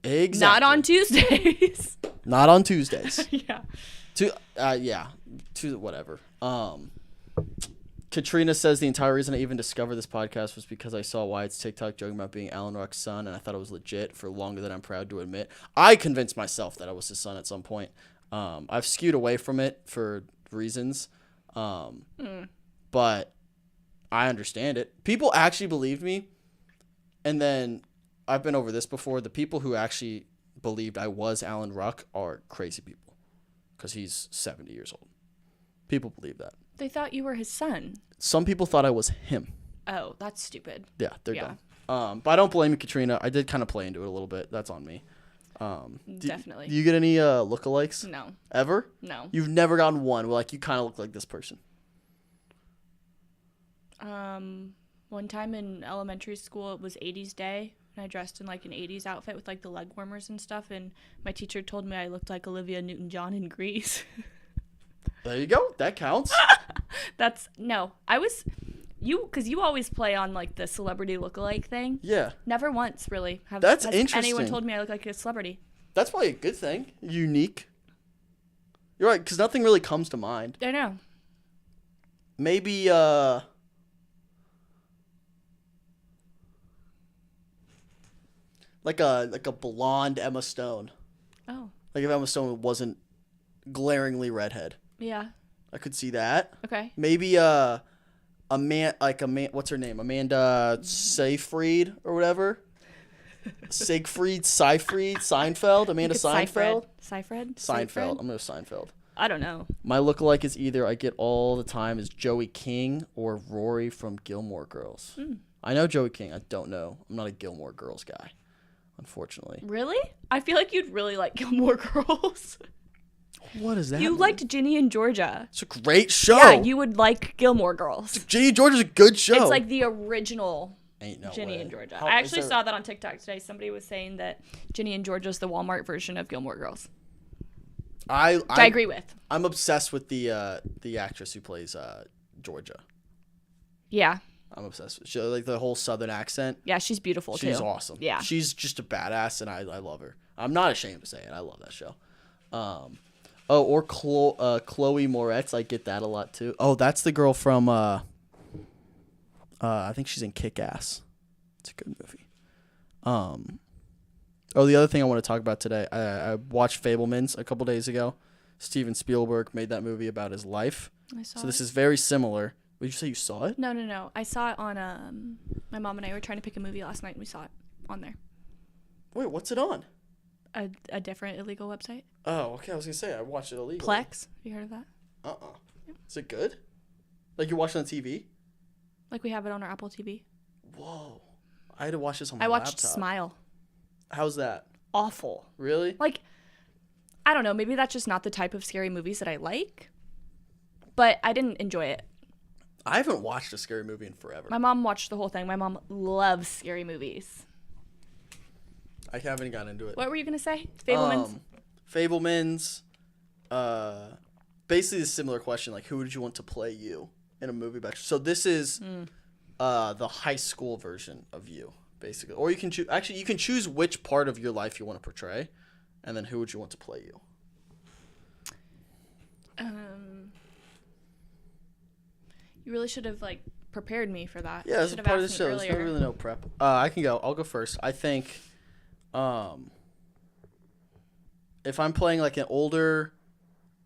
Exactly. Not on Tuesdays. Not on Tuesdays. Yeah. Whatever. Katrina says the entire reason I even discovered this podcast was because I saw Wyatt's TikTok joking about being Alan Ruck's son, and I thought it was legit for longer than I'm proud to admit. I convinced myself that I was his son at some point. I've skewed away from it for reasons, but I understand it. People actually believed me, and then I've been over this before. The people who actually believed I was Alan Ruck are crazy people because he's 70 years old. People believe that. They thought you were his son. Some people thought I was him. Oh, that's stupid. Yeah, they're dumb. But I don't blame you, Katrina. I did kind of play into it a little bit. That's on me. Definitely. Do you get any lookalikes? No. Ever? No. You've never gotten one where, like, you kind of look like this person. One time in elementary school, it was 80s day, and I dressed in like an 80s outfit with like the leg warmers and stuff, and my teacher told me I looked like Olivia Newton-John in Grease. There you go. That counts. Because you always play on like the celebrity lookalike thing. Yeah. Never once really That's has interesting. anyone told me I look like a celebrity. That's probably a good thing. Unique. You're right, because nothing really comes to mind. I know. Maybe, like a blonde Emma Stone. Oh. Like if Emma Stone wasn't glaringly redhead. Yeah. I could see that. Okay. Maybe what's her name? Amanda Seyfried or whatever. Seinfeld. Amanda Seinfeld. Seinfeld. I'm gonna Seinfeld. I don't know. My lookalike is either I get all the time is Joey King or Rory from Gilmore Girls. I know Joey King. I don't know. I'm not a Gilmore Girls guy, unfortunately. Really? I feel like you'd really like Gilmore Girls. What is that? You liked Ginny and Georgia. It's a great show. Yeah, you would like Gilmore Girls. Ginny and Georgia's a good show. It's like the original Ain't no Ginny way. and Georgia. How- I is actually there- saw that on TikTok today. Somebody was saying that Ginny and Georgia's the Walmart version of Gilmore Girls. Which I agree with. I'm obsessed with the actress who plays Georgia. Yeah. I'm obsessed with like the whole Southern accent. Yeah, she's beautiful too. She's awesome. Yeah. She's just a badass, and I love her. I'm not ashamed to say it. I love that show. Or Chloe Moretz. I get that a lot too. Oh, that's the girl from I think she's in Kick-Ass. It's a good movie. The other thing I want to talk about today, I watched Fabelmans a couple days ago. Steven Spielberg made that movie about his life. I saw So this is very similar. Would you say you saw it? No. I saw it on my mom and I were trying to pick a movie last night and we saw it on there. Wait, what's it on? A different illegal website. Oh, okay. I was gonna say I watched it illegally. Plex. You heard of that? Yeah. Is it good? Like you're watching on TV? Like we have it on our Apple TV. Whoa! I had to watch this on my I watched laptop. Smile. How's that? Awful. Really? Like, I don't know. Maybe that's just not the type of scary movies that I like. But I didn't enjoy it. I haven't watched a scary movie in forever. My mom watched the whole thing. My mom loves scary movies. I haven't gotten into it. What were you gonna say? Fabelmans. Fabelmans. Basically a similar question. Like, who would you want to play you in a movie back? So this is the high school version of you, basically. Or you can choose. Actually, you can choose which part of your life you want to portray, and then who would you want to play you? You really should have prepared me for that. Yeah, that's Should have part of the asked show. me There's earlier. really no prep. I can go. I'll go first. I think, if I'm playing like an older,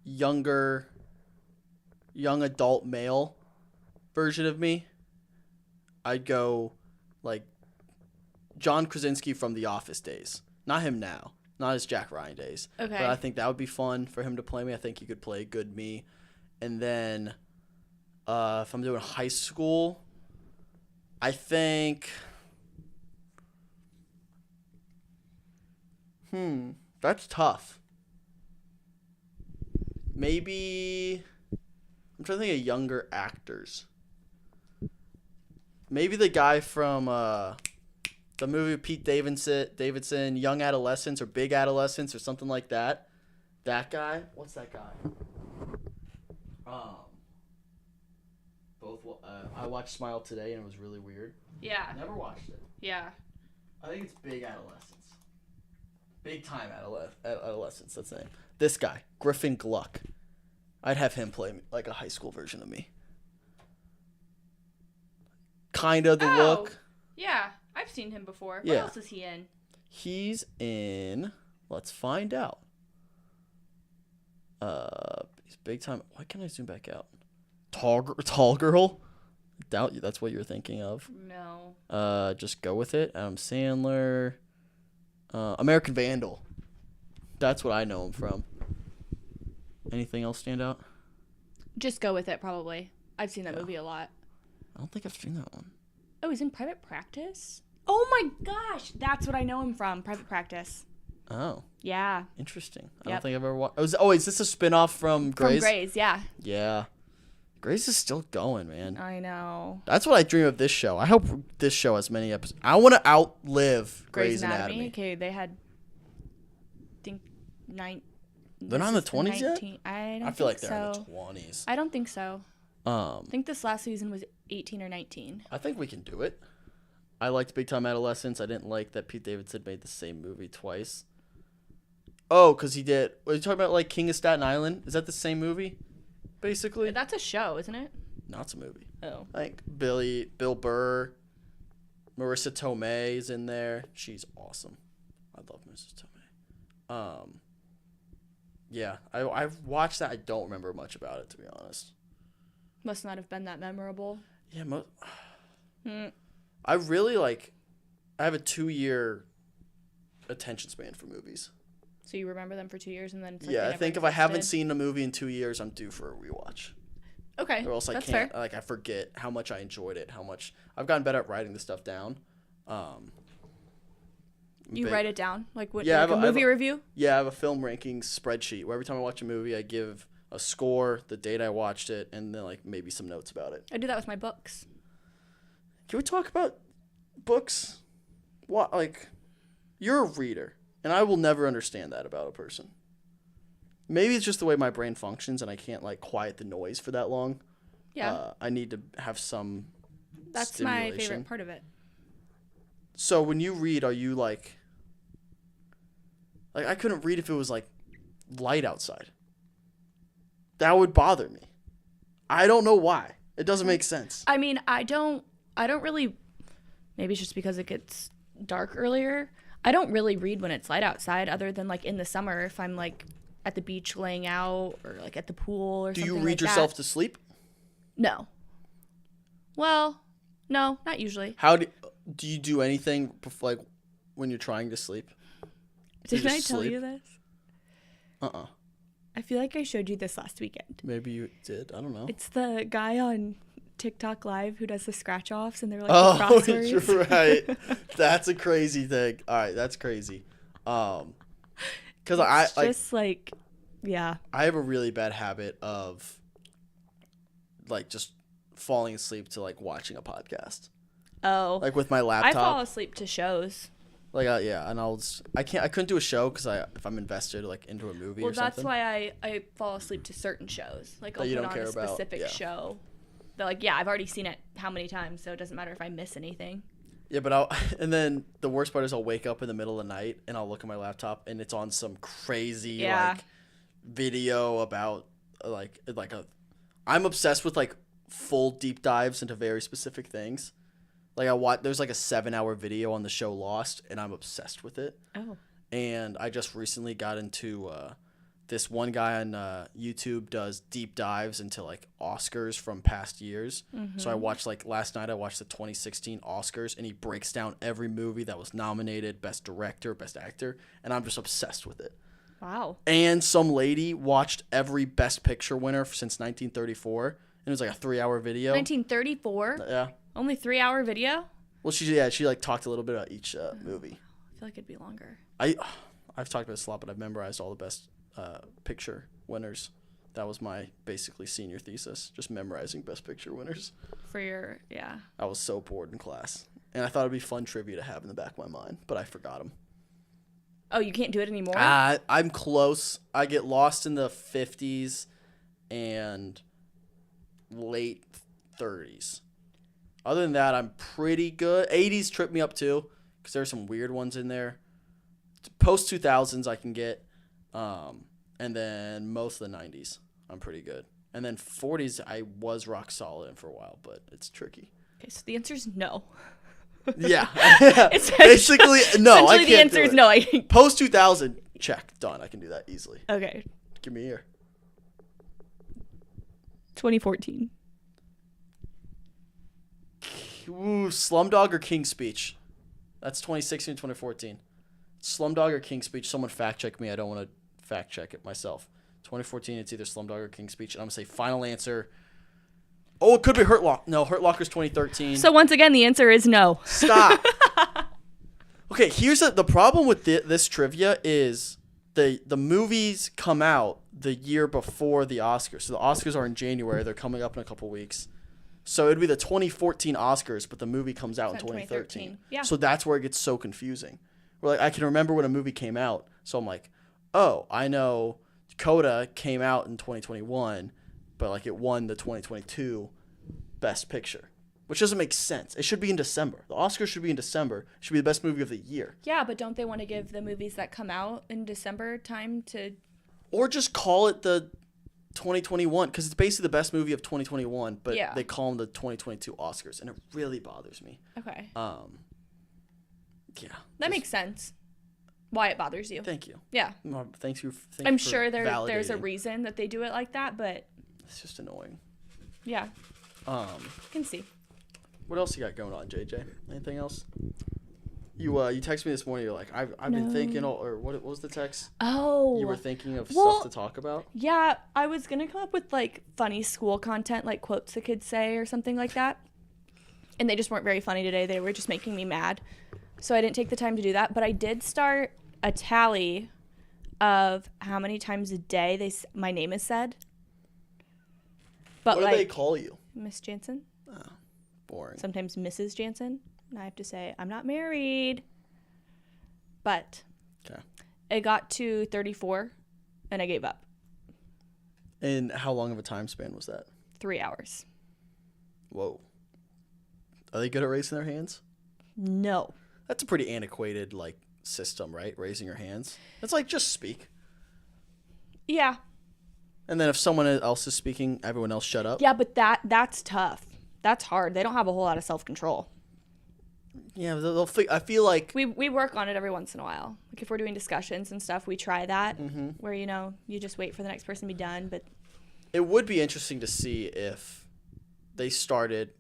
younger, young adult male version of me, I'd go like John Krasinski from The Office days. Not him now. Not his Jack Ryan days. Okay. But I think that would be fun for him to play me. I think he could play good me. And then if I'm doing high school, I think that's tough. Maybe I'm trying to think of younger actors. Maybe the guy from the movie with Pete Davidson, Young Adolescents or Big Adolescents or something like that. That guy. What's that guy? I watched Smile today and it was really weird. Yeah. Never watched it. Yeah. I think it's Big Adolescence. Big time adolescence, that's the name. This guy, Griffin Gluck. I'd have him play like a high school version of me. Kind of the look. Yeah. I've seen him before. Yeah. What else is he in? He's in. Let's find out. He's big time. Why can't I zoom back out? Tall girl. Doubt you. That's what you're thinking of. No. Just go with it. Adam Sandler. American Vandal. That's what I know him from. Anything else stand out? Just go with it, probably. I've seen that movie a lot. I don't think I've seen that one. Oh, he's in Private Practice? Oh my gosh! That's what I know him from, Private Practice. Oh, Yeah. interesting. I Yep. don't think I've ever watched. Is this a spinoff from Grey's? From Grey's, yeah. Yeah. Grey's is still going, man. I know. That's what I dream of this show. I hope this show has many episodes. I want to outlive Grey's Anatomy. Okay, they had, I think, They're not in the 20s yet? I feel like think they're in so. the 20s. I don't think so. I I think this last season was 18 or 19. I think we can do it. I liked Big Time Adolescence. I didn't like that Pete Davidson made the same movie twice. Oh, because he did. Are you talking about like King of Staten Island? Is that the same movie? Basically? That's a show, isn't it? No, it's a movie. Oh. I think Bill Burr, Marissa Tomei is in there. She's awesome. I love Marissa Tomei. Yeah, I've watched that. I don't remember much about it, to be honest. Must not have been that memorable. Yeah, I really like. I have a 2-year attention span for movies. So you remember them for 2 years and then it's I think if I haven't seen a movie in 2 years, I'm due for a rewatch. Okay, or else I that's can't. fair. Like I forget how much I enjoyed it. How much I've gotten better at writing this stuff down. You write it down, like what? Yeah, like a movie review. Yeah, I have a film rankings spreadsheet where every time I watch a movie, I give a score, the date I watched it, and then like maybe some notes about it. I do that with my books. Can we talk about books? What, like, you're a reader, and I will never understand that about a person. Maybe it's just the way my brain functions, and I can't like quiet the noise for that long. Yeah, I need to have some. that's my favorite part of it. So when you read, are you like I couldn't read if it was like light outside. That would bother me. I don't know why. It doesn't make sense. I mean, I don't really, maybe it's just because it gets dark earlier. I don't really read when it's light outside other than like in the summer if I'm like at the beach laying out or like at the pool or something like that. Do you read yourself to sleep? No. Well, no, not usually. How do you do anything before, like when you're trying to sleep? Did I tell you this? I feel like I showed you this last weekend. Maybe you did. I don't know. It's the guy on TikTok Live who does the scratch offs and they're like the crosswords. You're right. That's a crazy thing. All right, that's crazy. Because I just like, yeah. I have a really bad habit of like just falling asleep to like watching a podcast. Oh. Like with my laptop. I fall asleep to shows. Like yeah, and I couldn't do a show because if I'm invested like into a movie or something. Well, that's why I fall asleep to certain shows. Like I'll put on a specific show. That like I've already seen it how many times, so it doesn't matter if I miss anything. Yeah, but and then the worst part is I'll wake up in the middle of the night and I'll look at my laptop and it's on some crazy like video about I'm obsessed with like full deep dives into very specific things. Like there's like a 7-hour video on the show Lost, and I'm obsessed with it. Oh. And I just recently got into this one guy on YouTube does deep dives into like Oscars from past years. Mm-hmm. So I watched last night I watched the 2016 Oscars, and he breaks down every movie that was nominated, best director, best actor, and I'm just obsessed with it. Wow. And some lady watched every best picture winner since 1934, and it was like a 3-hour video. 1934? Yeah. Only 3-hour video? Well, she like talked a little bit about each movie. I feel like it'd be longer. I've talked about this a lot, but I've memorized all the best picture winners. That was my basically senior thesis, just memorizing best picture winners. For your I was so bored in class, and I thought it'd be fun trivia to have in the back of my mind, but I forgot them. Oh, you can't do it anymore? I'm close. I get lost in the 50s and late 30s. Other than that, I'm pretty good. 80s trip me up too, because there's some weird ones in there. Post 2000s I can get, and then most of the 90s I'm pretty good. And then 40s I was rock solid in for a while, but it's tricky. Okay, so the answer is no. Yeah. Basically, no, I can't the answer is no. Post 2000, check, done. I can do that easily. Okay. Give me a year. 2014. Ooh, Slumdog or King's Speech? That's 2016 and 2014. Slumdog or King's Speech? Someone fact check me. I don't want to fact check it myself. 2014, it's either Slumdog or King's Speech. And I'm going to say final answer. Oh, it could be Hurt Locker. No, Hurt Locker's 2013. So once again, the answer is no. Stop. Okay, here's the problem with this trivia is the movies come out the year before the Oscars. So the Oscars are in January. They're coming up in a couple weeks. So it'd be the 2014 Oscars, but the movie comes out in 2013. Yeah. So that's where it gets so confusing. Where like I can remember when a movie came out, so I'm like, oh, I know Coda came out in 2021, but like it won the 2022 Best Picture, which doesn't make sense. It should be in December. The Oscars should be in December. It should be the best movie of the year. Yeah, but don't they want to give the movies that come out in December time to... Or just call it the 2021, because it's basically the best movie of 2021, but they call them the 2022 Oscars, and it really bothers me. Okay. Yeah. That makes sense. why it bothers you. Thank you. Yeah. Well, thank you I'm for sure there's a validating. reason that they do it like that, but It's just annoying. yeah, Um, I can see. what else you got going on, JJ? Anything else? You texted me this morning. You're like, I've been thinking, or what was the text? Oh. You were thinking of Well, stuff to talk about? Yeah, I was going to come up with like funny school content, like quotes the kids say or something like that. And they just weren't very funny today. They were just making me mad. So I didn't take the time to do that. But I did start a tally of how many times a day my name is said. But What do like, they call you? Miss Jansen. Oh, boring. Sometimes Mrs. Jansen. And I have to say, I'm not married. But Okay. it got to 34 and I gave up. And how long of a time span was that? 3 hours. Whoa. Are they good at raising their hands? No. That's a pretty antiquated like system, right? Raising your hands. It's like just speak. Yeah. And then if someone else is speaking, everyone else shut up. Yeah, but that's tough. That's hard. They don't have a whole lot of self-control. Yeah, I feel like We work on it every once in a while. Like if we're doing discussions and stuff, we try that where, you just wait for the next person to be done. But it would be interesting to see if they started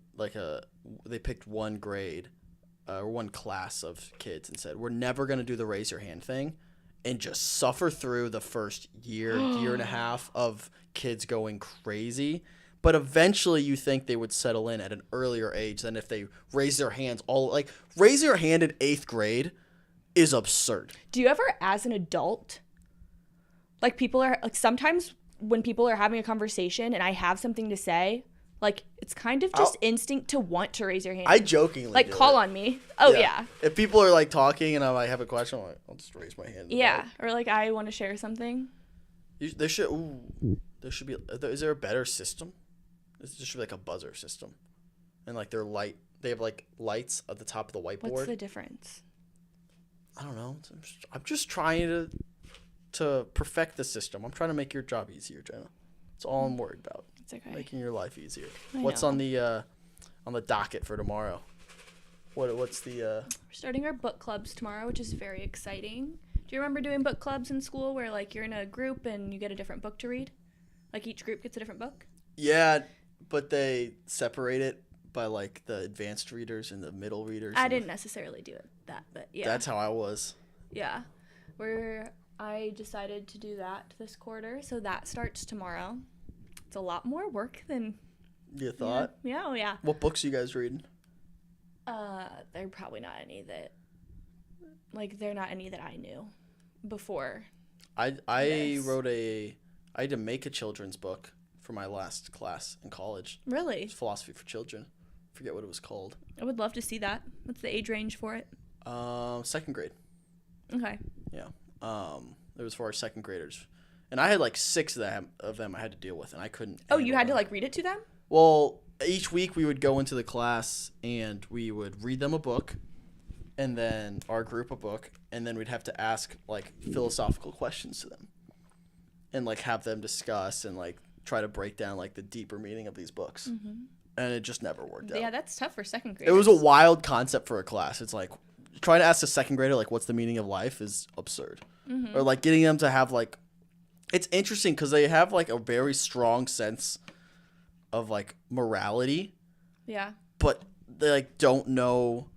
they picked one grade or one class of kids and said, we're never going to do the raise your hand thing, and just suffer through the first year and a half of kids going crazy. But eventually you think they would settle in at an earlier age than if they raise their hands raise your hand in 8th grade is absurd. do you ever, as an adult, like sometimes when people are having a conversation and I have something to say, like it's kind of just instinct to want to raise your hand. I jokingly like call on me. Oh yeah. If people are like talking and I have a question, I'm like, I'll just raise my hand. Yeah. Or like I want to share something. There should be. Is there a better system? There should be like a buzzer system, and like they have like lights at the top of the whiteboard. What's the difference? I don't know. I'm just trying to perfect the system. I'm trying to make your job easier, Jenna. That's all I'm worried about. It's okay. Making your life easier. I What's know. on the docket for tomorrow? What's the We're starting our book clubs tomorrow, which is very exciting. Do you remember doing book clubs in school where like you're in a group and you get a different book to read? Like each group gets a different book? Yeah, but they separate it by like the advanced readers and the middle readers. I didn't necessarily do that, but yeah. That's how I was. Yeah. I decided to do that this quarter, so that starts tomorrow. It's a lot more work than You thought? Yeah, oh yeah. What books are you guys reading? They're probably not any that they're not any that I knew before. I this. I had to make a children's book for my last class in college. Really? It's philosophy for children. I forget what it was called. I would love to see that. What's the age range for it? 2nd grade. Okay. Yeah. It was for our 2nd graders. And I had like 6 of them I had to deal with, and I couldn't. Oh, you had handle to read it to them? Well, each week we would go into the class and we would read them a book, and then our group a book, and then we'd have to ask like philosophical questions to them, and like have them discuss and like try to break down like the deeper meaning of these books. And it just never worked out. Yeah, that's tough for 2nd grade. It was a wild concept for a class. It's like trying to ask a 2nd grader like what's the meaning of life is absurd. Or like getting them to have like, it's interesting because they have like a very strong sense of like morality, Yeah. but they like don't know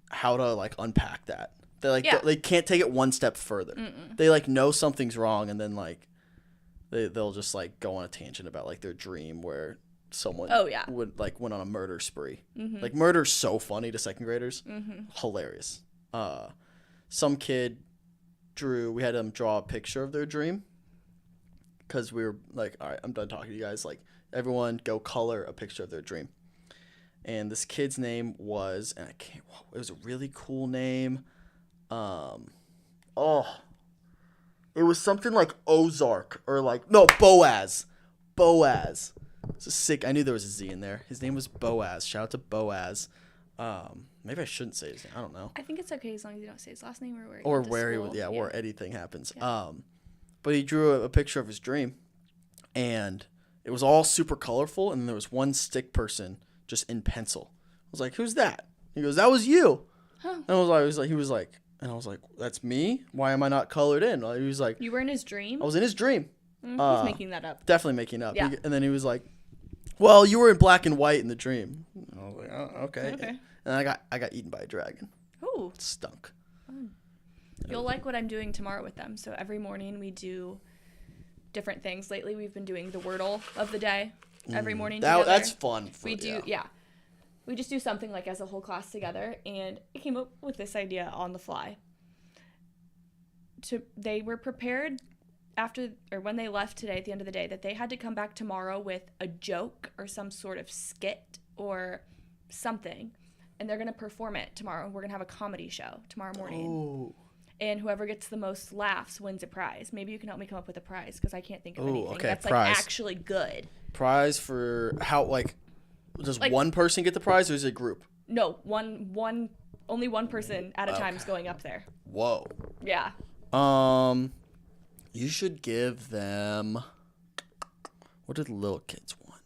how to like unpack that. They like they can't take it one step further. They like know something's wrong, and then like they'll just like go on a tangent about like their dream where someone would like went on a murder spree. Like murder's so funny to 2nd graders. Hilarious. Some kid we had them draw a picture of their dream, because we were like, all right, I'm done talking to you guys. Like, everyone go color a picture of their dream. And this kid's name was, it was a really cool name. It was something like Ozark or like, no, Boaz. Boaz. It's a sick, I knew there was a Z in there. His name was Boaz. Shout out to Boaz. Maybe I shouldn't say his name. I don't know. I think it's okay as long as you don't say his last name or where he Or went to where school. where anything happens. Yeah. But he drew a picture of his dream, and it was all super colorful, and there was one stick person just in pencil. I was like, "Who's that?" He goes, "That was you." Huh. And he was like, And I was like, that's me? Why am I not colored in? He was like, You were in his dream? I was in his dream. He's making that up. Definitely making up. Yeah. And then he was like, well, you were in black and white in the dream. And I was like, oh, okay. And I got eaten by a dragon. Ooh. It stunk. Fun. You'll like what I'm doing tomorrow with them. So every morning we do different things. Lately we've been doing the Wordle of the day every morning together. That's fun. We just do something like as a whole class together, and I came up with this idea on the fly. They were prepared when they left today at the end of the day that they had to come back tomorrow with a joke or some sort of skit or something, and they're going to perform it tomorrow. We're going to have a comedy show tomorrow morning. Ooh. And whoever gets the most laughs wins a prize. Maybe you can help me come up with a prize because I can't think of anything that's prize. like actually good. Prize for how, like, does one person get the prize or is it a group? No, only one person at a time is going up there. Whoa. Yeah. You should give them, what did the little kids want?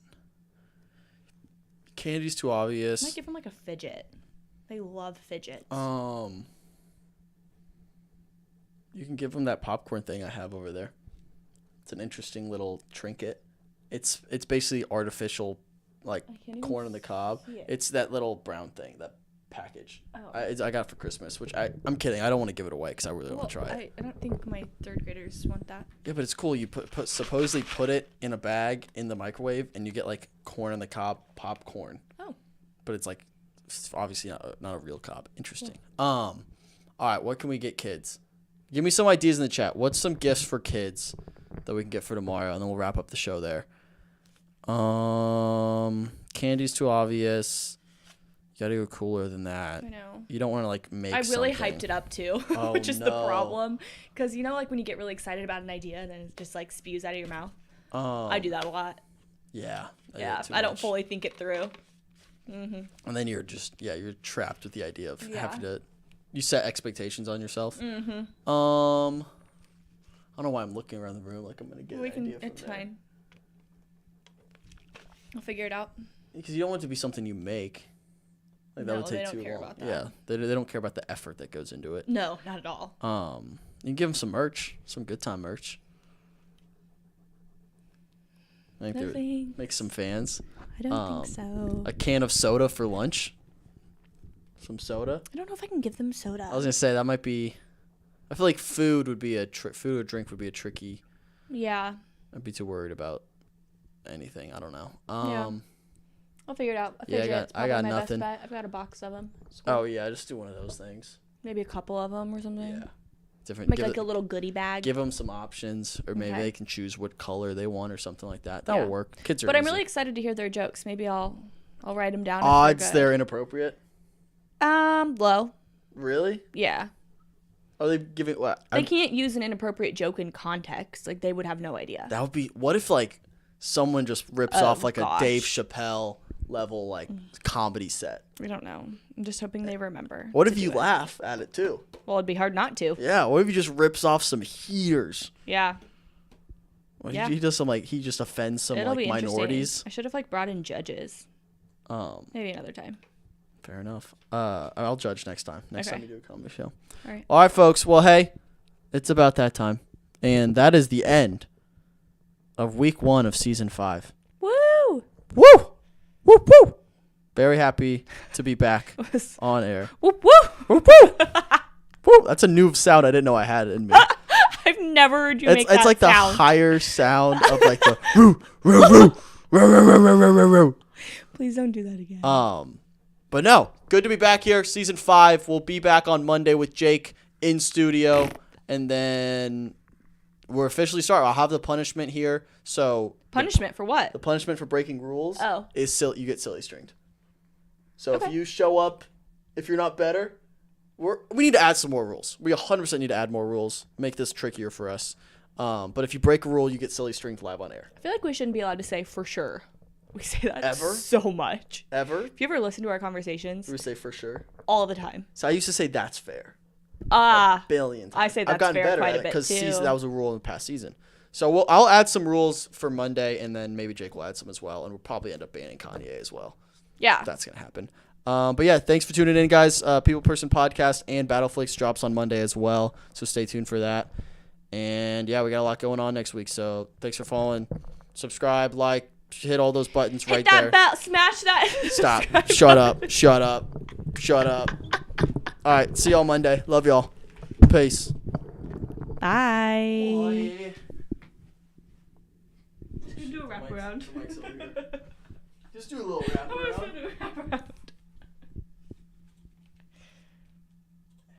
Candy's too obvious. I might give them like a fidget. They love fidgets. You can give them that popcorn thing I have over there. It's an interesting little trinket. It's basically artificial, like corn on the cob. It's that little brown thing, that package. Oh. I got it for Christmas, which I'm kidding. I don't want to give it away because I really want to try it. I don't think my third graders want that. Yeah, but it's cool. You supposedly put it in a bag in the microwave, and you get like corn on the cob popcorn. Oh. But it's like obviously not a real cob. Interesting. Yeah. All right, what can we get kids? Give me some ideas in the chat. What's some gifts for kids that we can get for tomorrow, and then we'll wrap up the show there. Candy's too obvious. You gotta go cooler than that. I know. You don't want to like make. I really something. hyped it up too, which is the problem. Because you know, like when you get really excited about an idea and then it just like spews out of your mouth. I do that a lot. Yeah. I don't fully think it through. Mm-hmm. And then you're trapped with the idea of having to. You set expectations on yourself. Mm-hmm. I don't know why I'm looking around the room like I'm gonna get an idea from It's fine. I'll figure it out. Because you don't want it to be something you make. Like that would take too long. About that. Yeah, they don't care about the effort that goes into it. No, not at all. You can give them some merch, some good time merch. I think they would make some fans. I don't think so. A can of soda for lunch. Some soda. I don't know if I can give them soda. I was gonna say that might be. I feel like food would be food or drink would be a tricky. Yeah. I'd be too worried about anything. I don't know. Yeah. I'll figure it out. I got nothing. Best bet. I've got a box of them. Cool. Oh yeah, just do one of those things. Maybe a couple of them or something. Yeah. Different. Make like a little goodie bag. Give them some options, or maybe they can choose what color they want or something like that. That will work. Kids are. But I'm really excited to hear their jokes. Maybe I'll write them down. Odds they're inappropriate. Low. Really? Yeah. Are they giving what? They can't use an inappropriate joke in context. Like they would have no idea. That would be. What if like someone just rips off like a Dave Chappelle level like comedy set? We don't know. I'm just hoping they remember. What if you laugh at it too? Well, it'd be hard not to. Yeah. What if he just rips off some heaters? Yeah. Well, he does some he just offends some like minorities. I should have like brought in judges. Maybe another time. Fair enough. I'll judge next time. Next time we do a comedy show. All right, folks. Well, hey, it's about that time, and that is the end of week 1 of season 5. Woo! Woo! Woo! Woo! Very happy to be back on air. Whoop woo! Whoop woo! Woo! That's a new sound I didn't know I had in me. I've never heard you make that sound. It's like the higher sound of like the woo woo woo woo woo woo woo woo. Please don't do that again. But no, good to be back here. Season 5. We'll be back on Monday with Jake in studio, and then we're officially starting. I'll have the punishment here. So punishment for what? The punishment for breaking rules is you get silly stringed. So if you show up, if you're not better, we need to add some more rules. We 100% need to add more rules. Make this trickier for us. But if you break a rule, you get silly stringed live on air. I feel like we shouldn't be allowed to say for sure. We say that ever so much. Ever? If you ever listen to our conversations, we say for sure all the time. So I used to say that's fair. A billion times. I say that's fair quite a bit too. Because that was a rule in the past season. So I'll add some rules for Monday, and then maybe Jake will add some as well, and we'll probably end up banning Kanye as well. Yeah, that's gonna happen. But yeah, thanks for tuning in, guys. People Person Podcast and Battleflix drops on Monday as well, so stay tuned for that. And yeah, we got a lot going on next week, so thanks for following. Subscribe, like, hit all those buttons right there. Hit that bell, smash that. Stop. Shut up. Shut up. Shut up. All right, see y'all Monday. Love y'all. Peace. Bye. Do a wraparound. Just do a little wraparound.